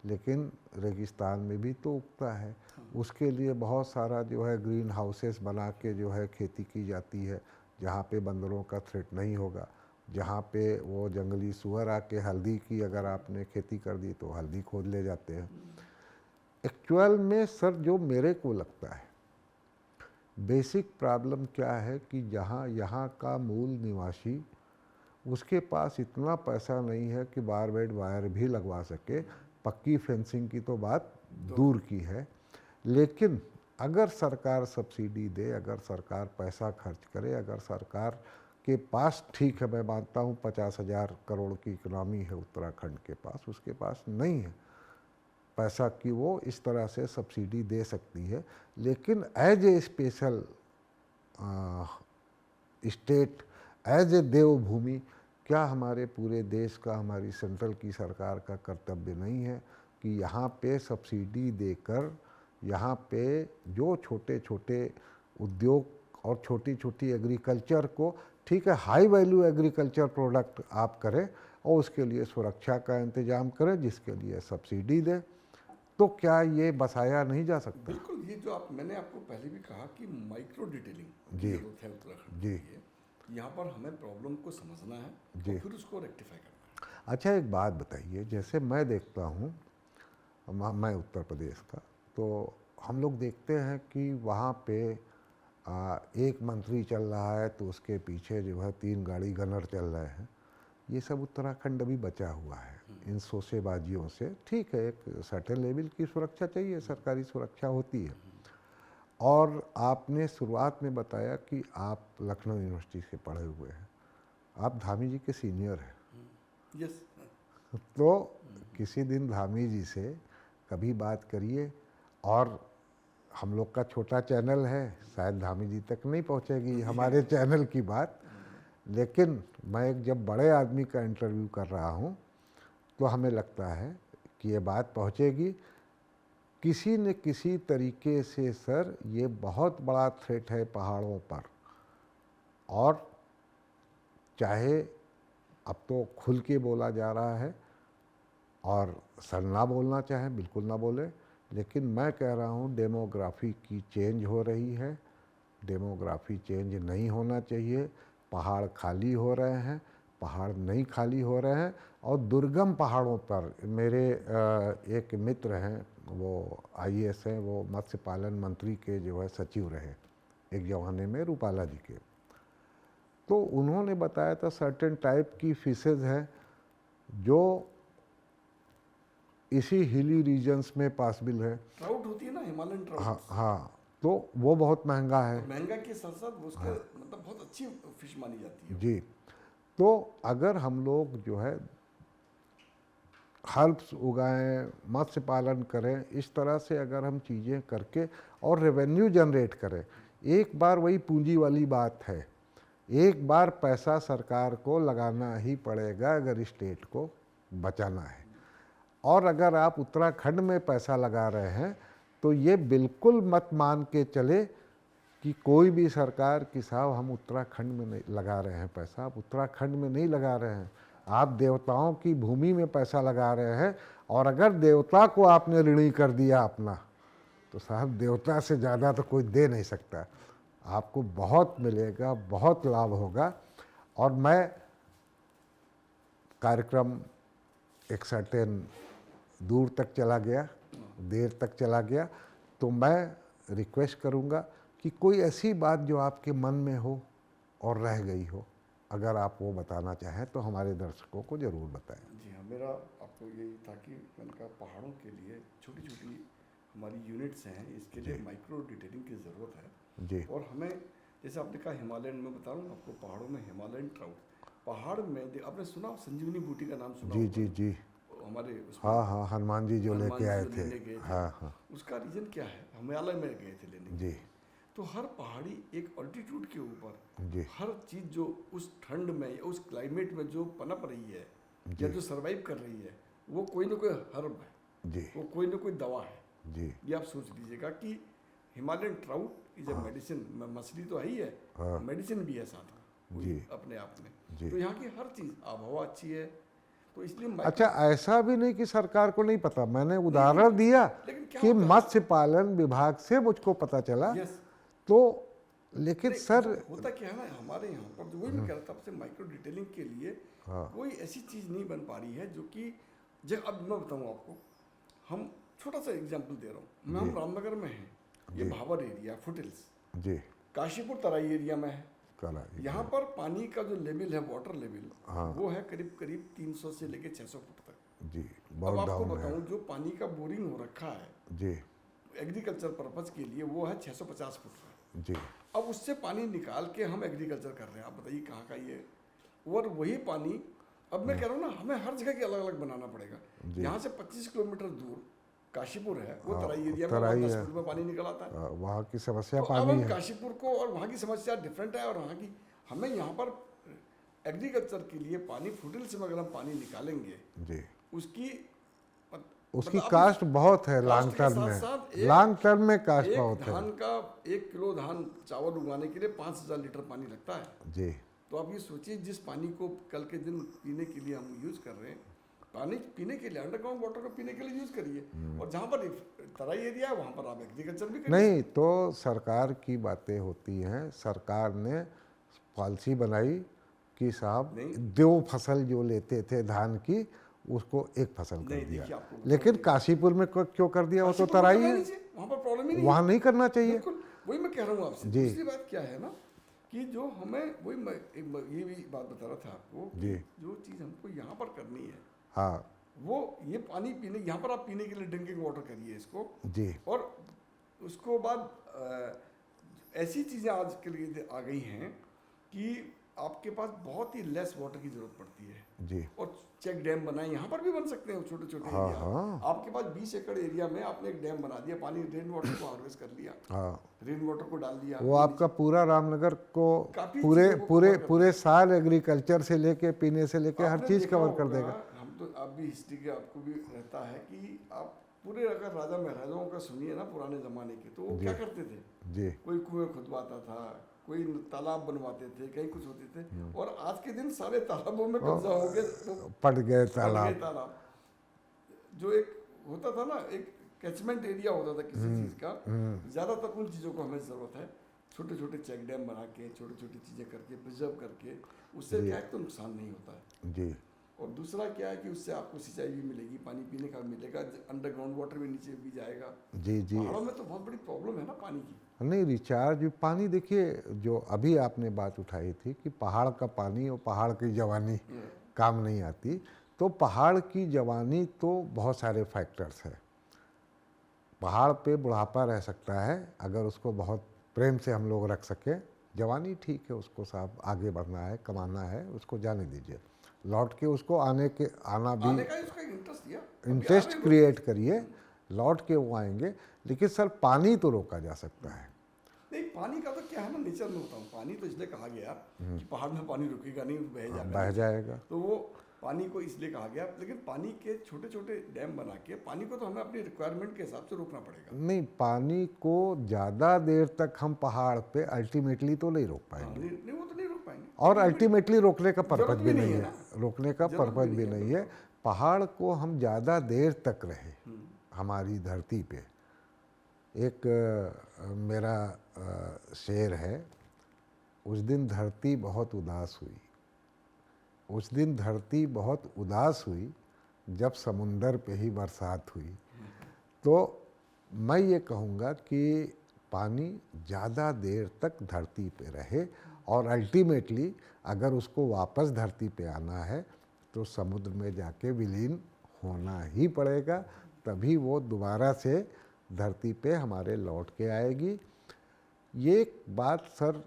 लेकिन रेगिस्तान में भी तो उगता है, उसके लिए बहुत सारा जो है ग्रीन हाउसेस बना के जो है खेती की जाती है, जहाँ पे बंदरों का थ्रेट नहीं होगा, जहाँ पे वो जंगली सुअर आके हल्दी की अगर आपने खेती कर दी तो हल्दी खोद ले जाते हैं। एक्चुअल में सर, जो मेरे को लगता है बेसिक प्रॉब्लम क्या है कि जहाँ यहाँ का मूल निवासी, उसके पास इतना पैसा नहीं है कि बारबेड वायर भी लगवा सके, पक्की फेंसिंग की तो बात दूर की है। लेकिन अगर सरकार सब्सिडी दे, अगर सरकार पैसा खर्च करे, अगर सरकार के पास, ठीक है मैं मानता हूँ 50,000 करोड़ की इकनॉमी है उत्तराखंड के पास, उसके पास नहीं है पैसा कि वो इस तरह से सब्सिडी दे सकती है, लेकिन as a special state, as a देवभूमि, क्या हमारे पूरे देश का, हमारी सेंट्रल की सरकार का कर्तव्य नहीं है कि यहाँ पे सब्सिडी देकर, यहाँ पे जो छोटे छोटे उद्योग और छोटी छोटी एग्रीकल्चर को, ठीक है हाई वैल्यू एग्रीकल्चर प्रोडक्ट आप करें और उसके लिए सुरक्षा का इंतजाम करें, जिसके लिए सब्सिडी दें, तो क्या ये बसाया नहीं जा सकता? बिल्कुल, ये जो मैंने आपको पहले भी कहा कि माइक्रो डिटेलिंग जी की जरूरत है उत्तराखंड जी के लिए। यहाँ पर हमें प्रॉब्लम को समझना है जी। और फिर उसको रेक्टिफाई करना है। अच्छा, एक बात बताइए, जैसे मैं देखता हूँ, मैं उत्तर प्रदेश का, तो हम लोग देखते हैं कि वहाँ पे एक मंत्री चल रहा है तो उसके पीछे जो है 3 गाड़ी गनर चल रहे हैं। ये सब उत्तराखंड अभी बचा हुआ है इन शोसेबाजियों से। ठीक है, एक सर्टेन लेवल की सुरक्षा चाहिए, सरकारी सुरक्षा होती है। और आपने शुरुआत में बताया कि आप लखनऊ यूनिवर्सिटी से पढ़े हुए हैं, आप धामी जी के सीनियर हैं, यस। तो किसी दिन धामी जी से कभी बात करिए, और हम लोग का छोटा चैनल है, शायद धामी जी तक नहीं पहुंचेगी हमारे चैनल की बात, लेकिन मैं एक जब बड़े आदमी का इंटरव्यू कर रहा हूँ तो हमें लगता है कि ये बात पहुँचेगी किसी न किसी तरीके से। सर, ये बहुत बड़ा थ्रेट है पहाड़ों पर, और चाहे अब तो खुल के बोला जा रहा है, और सर ना बोलना चाहे बिल्कुल ना बोले, लेकिन मैं कह रहा हूँ डेमोग्राफी की चेंज हो रही है। डेमोग्राफी चेंज नहीं होना चाहिए। पहाड़ खाली हो रहे हैं, पहाड़ नहीं खाली हो रहे हैं। और दुर्गम पहाड़ों पर मेरे एक मित्र हैं, वो आईएएस हैं, वो मत्स्य पालन मंत्री के जो है सचिव रहे एक ज़माने में, रूपाला जी के। तो उन्होंने बताया था सर्टेन टाइप की फिशेज हैं जो इसी हिली रीजन्स में पॉसिबल है। ट्राउट होती है ना, हिमालयन ट्राउट। हाँ हाँ, तो वो बहुत महंगा है। महंगा के साथ साथ उसका मतलब बहुत अच्छी फिश मानी जाती है। जी, तो अगर हम लोग जो है हर्ब्स उगाएं, मत्स्य पालन करें, इस तरह से अगर हम चीज़ें करके और रेवेन्यू जनरेट करें, एक बार वही पूंजी वाली बात है, एक बार पैसा सरकार को लगाना ही पड़ेगा अगर स्टेट को बचाना है। और अगर आप उत्तराखंड में पैसा लगा रहे हैं तो ये बिल्कुल मत मान के चले कि कोई भी सरकार कि साहब हम उत्तराखंड में नहीं लगा रहे हैं पैसा। आप उत्तराखंड में नहीं लगा रहे हैं, आप देवताओं की भूमि में पैसा लगा रहे हैं। और अगर देवता को आपने ऋणी कर दिया अपना, तो साहब देवता से ज़्यादा तो कोई दे नहीं सकता। आपको बहुत मिलेगा, बहुत लाभ होगा। और मैं कार्यक्रम एक सर्टेन दूर तक चला गया, देर तक चला गया, तो मैं रिक्वेस्ट करूंगा कि कोई ऐसी बात जो आपके मन में हो और रह गई हो, अगर आप वो बताना चाहें तो हमारे दर्शकों को ज़रूर बताएं। जी हाँ, मेरा आपको यही था कि मैंने कहा पहाड़ों के लिए छोटी छोटी हमारी यूनिट्स हैं, इसके लिए माइक्रो डिटेलिंग की ज़रूरत है। जी और हमें, जैसे आपने कहा हिमालयन में, बता रहा हूँ आपको, पहाड़ों में हिमालयन ट्राउट, पहाड़ में आपने सुना संजीवनी बूटी का नाम सुना जी होगा? जी जी, हमारे उसमें हाँ हाँ, हनुमान जी जो हनुमान लेके जी आए जो थे। लेने गए थे। हाँ हाँ उसका रीज़न क्या है, हिमालय में गए थे लेने के जी लिए। तो हर पहाड़ी एक ऑल्टीट्यूड के ऊपर जी हर चीज़ जो उस ठंड में या उस क्लाइमेट में जो पनप रही है या जो सरवाइव कर रही है, वो कोई ना कोई हर्ब है, जी वो कोई ना कोई दवा है। जी ये आप सोच लीजिएगा कि Himalayan trout is a medicine. मछली तो है ही है, हाँ। मेडिसिन भी है साथ में जी। अपने आप में। जी। तो यहाँ की हर चीज़, आबहवा अच्छी है, तो इसलिए अच्छा, ऐसा भी नहीं कि सरकार को नहीं पता। मैंने उदाहरण नहीं, दिया लेकिन क्या कि होता है? मत्स्य पालन विभाग से मुझको पता चला। यस। तो लेकिन नहीं, सर, वो होता क्या है ना, हमारे यहाँ पर जो वही मैं कह रहा था आपसे, माइक्रो डिटेलिंग के लिए कोई ऐसी चीज़ नहीं बन पा रही है जो कि, जब अब मैं बताऊँ आपको, हम छोटा सा एग्जांपल दे रहा हूँ। हम रामनगर में हैं, ये भावर एरिया, फुटिल्स, जी काशीपुर तराई एरिया में है। कला यहाँ पर पानी का जो लेवल है, वाटर लेवल, वो है करीब करीब 300 से लेके 600 फुट तक। जी, अब बहुत आपको डाउन है। बताऊँ, जो पानी का बोरिंग हो रखा है जी एग्रीकल्चर पर्पज के लिए, वो है 650 फुट का। जी अब उससे पानी निकाल के हम एग्रीकल्चर कर रहे हैं। आप बताइए कहाँ का ये। और वही पानी, अब मैं कह रहा हूँ ना, हमें हर जगह के अलग अलग बनाना पड़ेगा। यहाँ से 25 किलोमीटर दूर काशीपुर है, वो तराई एरिया में, वहाँ 10 फुट में पानी निकल आता है। वहाँ की समस्या तो अब पानी हम है। काशीपुर को, और वहाँ की समस्या डिफरेंट है, और वहाँ की, हमें यहाँ पर एग्रीकल्चर के लिए पानी, फुटिल से अगर हम पानी निकालेंगे, जी, उसकी उसकी कास्ट बहुत है लॉन्ग टर्म में। लॉन्ग टर्म में कास्ट बहुत है। धान का 1 किलो धान चावल उगाने के लिए 5000 लीटर पानी लगता है। जी, तो आप ये सोचिए, जिस पानी को कल के दिन पीने के लिए हम यूज़ कर रहे हैं, पानी पीने के लिए, अंडरग्राउंड वाटर को पीने के लिए यूज़ करिए, और जहाँ पर तराई एरिया है वहाँ पर आप एग्रीकल्चर भी करिए। नहीं तो सरकार की बातें होती हैं। सरकार ने पॉलिसी बनाई कि साहब 2 फसल जो लेते थे धान की, उसको 1 फसल कर दिया। लेकिन काशीपुर में क्यों कर दिया? वो तो तराई है, वहाँ पर प्रॉब्लम ही नहीं, वहाँ नहीं करना चाहिए। बिल्कुल वही मैं कह रहा हूँ आपसे। दूसरी बात क्या है ना, कि जो हमें, वही मैं ये भी बात बता रहा था आपको, जी, जो चीज़ हमको यहाँ पर करनी है, हाँ, वो ये पानी पीने, यहाँ पर आप पीने के लिए ड्रिंकिंग वाटर करिए इसको। जी, और उसको बाद ऐसी चीज़ें आज के लिए आ गई हैं कि आपके पास बहुत ही लेस वाटर की जरूरत पड़ती है। जी और चेक डैम बनाए, यहाँ पर भी बन सकते हैं छोटे छोटे हाँ एरिया। हाँ आपके पास 20 एकड़ एरिया में आपने एक डैम बना दिया, पानी रेन वाटर को हार्वेस्ट कर लिया, हाँ, रेन वाटर को डाल दिया, वो आपका पूरा रामनगर को काफी पूरे चीजों को पूरे cover कर पूरे साल एग्रीकल्चर से लेके पीने से लेके हर आपने चीज़ देखा कवर कर होगा, देगा। हम तो आप भी हिस्ट्री के आपको भी रहता है कि आप पूरे अगर राजा महाराजाओं का सुनिए ना पुराने ज़माने के, तो वो जी। क्या करते थे, जी कोई कुएं खुदवाता था, कोई तालाब बनवाते थे, कहीं कुछ होते थे। और आज के दिन सारे तालाबों में कब्जा हो गया, तो पट गए बन गए तालाब। तालाब। जो एक होता था ना, एक कैचमेंट एरिया होता था किसी चीज़ का, ज़्यादातर उन चीज़ों को हमें ज़रूरत है। छोटे छोटे चेक डैम बना के, छोटी छोटी चीज़ें करके, प्रिजर्व करके, उससे क्या है तो नुकसान नहीं होता है। जी और दूसरा क्या है कि उससे आपको सिंचाई भी मिलेगी, पानी पीने का मिलेगा, अंडरग्राउंड वाटर भी नीचे भी जाएगा। जी जी पहाड़ों में तो बहुत बड़ी प्रॉब्लम है ना पानी की। नहीं, रिचार्ज पानी देखिए, जो अभी आपने बात उठाई थी कि पहाड़ का पानी और पहाड़ की जवानी काम नहीं आती, तो पहाड़ की जवानी तो बहुत सारे फैक्टर्स है। पहाड़ पे बुढ़ापा रह सकता है अगर उसको बहुत प्रेम से हम लोग रख सकें। जवानी ठीक है, उसको साहब आगे बढ़ना है, कमाना है, उसको जाने दीजिए। लौट के उसको आने भी आने का ही उसका इंटरेस्ट दिया, अभी आ इंटरेस्ट रहे लोग। क्रिएट करिए, लौट के वो आएंगे। लेकिन सर पानी तो रोका जा सकता है। नहीं, पानी का तो क्या है ना, नेचर में होता हूँ। पानी तो इसलिए कहा गया कि पहाड़ में पानी रुकेगा नहीं, बह जाएगा बह नीचे। जाएगा। तो वो पानी को इसलिए कहा गया। लेकिन पानी के छोटे छोटे डैम बना के पानी को तो हमें अपनी रिक्वायरमेंट के हिसाब से रोकना पड़ेगा। नहीं, पानी को ज़्यादा देर तक हम पहाड़ पे अल्टीमेटली तो नहीं रोक हाँ, पाएंगे। नहीं वो तो नहीं रोक पाएंगे। और अल्टीमेटली रोकने का जरूरत पर्पज भी नहीं है, ना। रोकने का जरूरत पर्पज भी है, नहीं है। पहाड़ को हम ज़्यादा देर तक रहे हमारी धरती पे। एक मेरा शेर है, उस दिन धरती बहुत उदास हुई, उस दिन धरती बहुत उदास हुई जब समुंदर पे ही बरसात हुई। तो मैं ये कहूँगा कि पानी ज़्यादा देर तक धरती पे रहे, और अल्टीमेटली अगर उसको वापस धरती पे आना है तो समुद्र में जाके विलीन होना ही पड़ेगा, तभी वो दोबारा से धरती पे हमारे लौट के आएगी। ये एक बात सर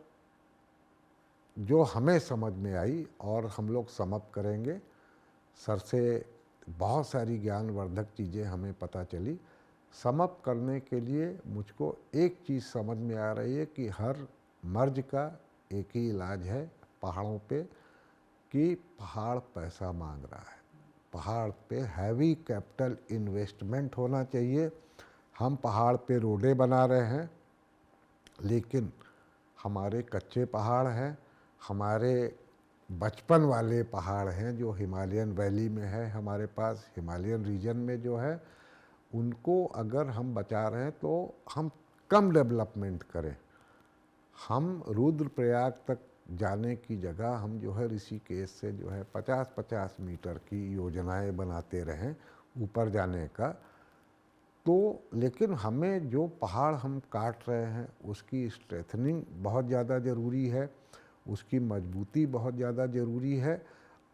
जो हमें समझ में आई और हम लोग समअप करेंगे, सर से बहुत सारी ज्ञानवर्धक चीज़ें हमें पता चली। समअप करने के लिए मुझको एक चीज़ समझ में आ रही है कि हर मर्ज का एक ही इलाज है पहाड़ों पे, कि पहाड़ पैसा मांग रहा है। पहाड़ पे हैवी कैपिटल इन्वेस्टमेंट होना चाहिए। हम पहाड़ पे रोडें बना रहे हैं, लेकिन हमारे कच्चे पहाड़ हैं, हमारे बचपन वाले पहाड़ हैं जो हिमालयन वैली में है, हमारे पास हिमालयन रीजन में जो है, उनको अगर हम बचा रहे हैं तो हम कम डेवलपमेंट करें। हम रुद्रप्रयाग तक जाने की जगह हम जो है ऋषिकेश से जो है 50-50 मीटर की योजनाएं बनाते रहें ऊपर जाने का। तो लेकिन हमें जो पहाड़ हम काट रहे हैं उसकी स्ट्रेथनिंग बहुत ज़्यादा ज़रूरी है, उसकी मजबूती बहुत ज़्यादा ज़रूरी है।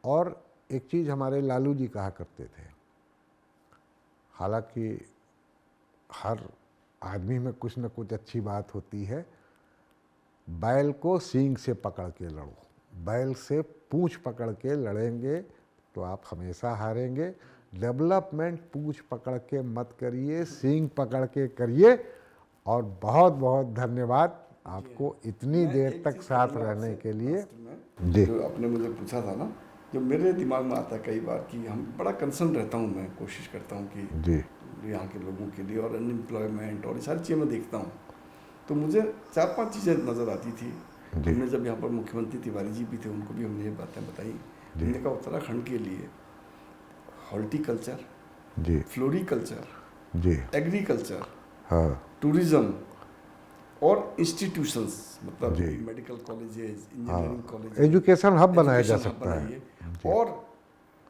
और एक चीज़ हमारे लालू जी कहा करते थे, हालांकि हर आदमी में कुछ न कुछ अच्छी बात होती है, बैल को सींग से पकड़ के लड़ो, बैल से पूंछ पकड़ के लड़ेंगे तो आप हमेशा हारेंगे। डेवलपमेंट पूंछ पकड़ के मत करिए, सींग पकड़ के करिए। और बहुत बहुत धन्यवाद आपको इतनी मैं देर एक तक चीज़ साथ कहूँगा रहने आपसे के लिए। लास्ट में, जी जो आपने मुझे पूछा था ना, जो मेरे दिमाग में आता है कई बार कि हम बड़ा कंसर्न रहता हूँ, मैं कोशिश करता हूँ कि जी यहाँ के लोगों के लिए, और अनएम्प्लॉयमेंट और ये सारी चीज़ें मैं देखता हूँ, तो मुझे 4-5 चीज़ें नज़र आती थी। जी। हमने जब यहाँ पर मुख्यमंत्री तिवारी जी भी थे, उनको भी हमने ये बातें बताई। हमने कहा उत्तराखंड के लिए हॉर्टिकल्चर, जी फ्लोरिकल्चर, जी एग्रीकल्चर, हाँ टूरिज्म और इंस्टीट्यूशंस, मतलब जी। Medical colleges, engineering colleges, education hub बनाया जा एजुकेशन हब सकता है। बनाइए, और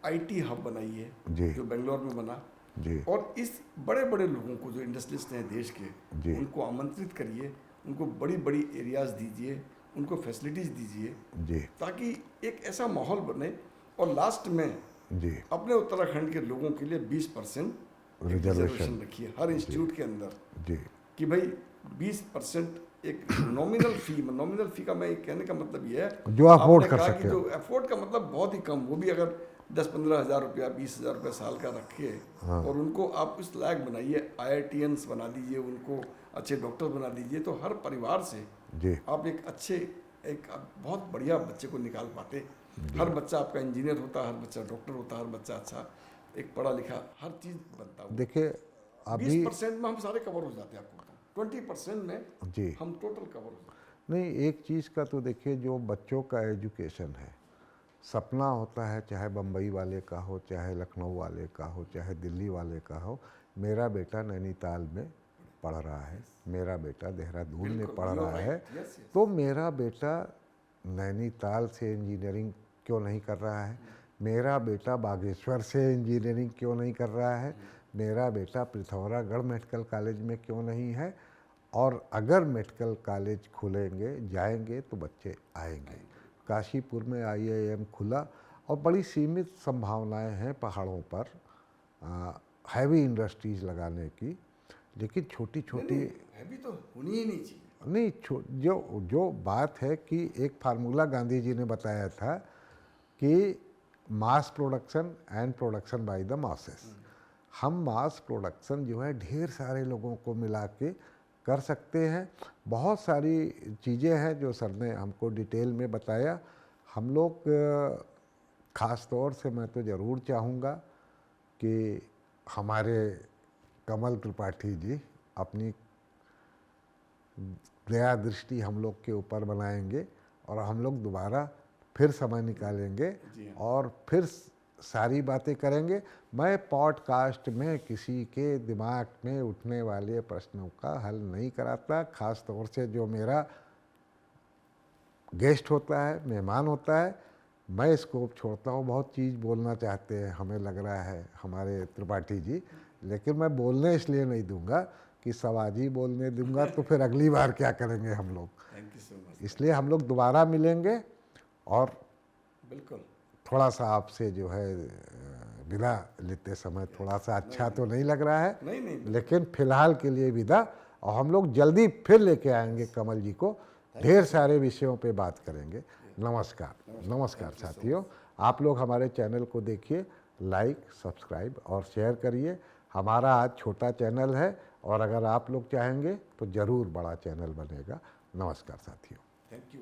आईटी हब बनाइए जी जो बेंगलोर में बना। जी और इस बड़े बड़े लोगों को जो इंडस्ट्रियलिस्ट हैं देश के, जी। उनको आमंत्रित करिए, उनको बड़ी बड़ी एरियाज दीजिए, उनको फैसिलिटीज़ दीजिए, जी ताकि एक ऐसा माहौल बने। और लास्ट में जी अपने उत्तराखंड के लोगों के लिए 20% रिजर्वेशन रिजर्वेशन रखिए हर इंस्टीट्यूट के अंदर, जी कि भाई 20% एक नॉमिनल फी का मैं कहने का मतलब ये है, जो अफोर्ड आपने कर कहा सके। कि जो अफोर्ड का मतलब बहुत ही कम, वो भी अगर 10-15 हज़ार रुपया, 20,000 रुपया साल का रखिए हाँ। और उनको आप उस लायक बनाइए, IITians बना दीजिए, उनको अच्छे डॉक्टर बना दीजिए, तो हर परिवार से जी आप एक बहुत बढ़िया बच्चे को निकाल पाते। हर बच्चा आपका इंजीनियर होता, हर बच्चा डॉक्टर होता, हर बच्चा अच्छा एक पढ़ा लिखा, हर चीज़ बनता हो। देखिए अभी 20% में हम सारे कवर हो जाते हैं, आपको बताऊं 20% में जी हम टोटल कवर हो जाते नहीं, एक चीज़ का तो देखिए, जो बच्चों का एजुकेशन है, सपना होता है, चाहे बम्बई वाले का हो, चाहे लखनऊ वाले का हो, चाहे दिल्ली वाले का हो, मेरा बेटा नैनीताल में पढ़ रहा है, मेरा बेटा देहरादून में बिल्कुल, पढ़ you are रहा है, right, yes, yes. तो मेरा बेटा नैनीताल से इंजीनियरिंग क्यों नहीं कर रहा है, मेरा बेटा बागेश्वर से इंजीनियरिंग क्यों नहीं कर रहा है, मेरा बेटा पिथौरागढ़ मेडिकल कॉलेज में क्यों नहीं है। और अगर मेडिकल कॉलेज खुलेंगे, जाएंगे, तो बच्चे आएंगे। काशीपुर में IIM खुला और बड़ी सीमित संभावनाएं हैं पहाड़ों पर हैवी इंडस्ट्रीज़ लगाने की, लेकिन छोटी छोटी हैवी तो होनी ही नहीं चाहिए। नहीं, जो जो बात है कि एक फार्मूला गांधी जी ने बताया था कि mass production and production by the masses. हम मास प्रोडक्शन जो है ढेर सारे लोगों को मिला के कर सकते हैं। बहुत सारी चीज़ें हैं जो सर ने हमको डिटेल में बताया। हम लोग ख़ास तौर से मैं तो ज़रूर चाहूँगा कि हमारे कमल त्रिपाठी जी अपनी दया दृष्टि हम लोग के ऊपर बनाएंगे और हम लोग दोबारा फिर समय निकालेंगे और फिर सारी बातें करेंगे। मैं पॉडकास्ट में किसी के दिमाग में उठने वाले प्रश्नों का हल नहीं कराता, ख़ास तौर से जो मेरा गेस्ट होता है, मेहमान होता है, मैं स्कोप छोड़ता हूँ। बहुत चीज़ बोलना चाहते हैं, हमें लग रहा है हमारे त्रिपाठी जी, लेकिन मैं बोलने इसलिए नहीं दूंगा कि सवाजी बोलने दूंगा तो फिर अगली बार क्या करेंगे हम लोग। Thank you so much. इसलिए हम लोग दोबारा मिलेंगे और बिल्कुल थोड़ा सा आपसे जो है विदा लेते समय थोड़ा सा अच्छा तो नहीं लग रहा है, नहीं लेकिन फिलहाल के लिए विदा। और हम लोग जल्दी फिर लेके आएंगे कमल जी को, ढेर सारे विषयों पे बात करेंगे। नमस्कार नमस्कार साथियों, आप लोग हमारे चैनल को देखिए, लाइक सब्सक्राइब और शेयर करिए। हमारा आज छोटा चैनल है और अगर आप लोग चाहेंगे तो ज़रूर बड़ा चैनल बनेगा। नमस्कार साथियों। Thank you.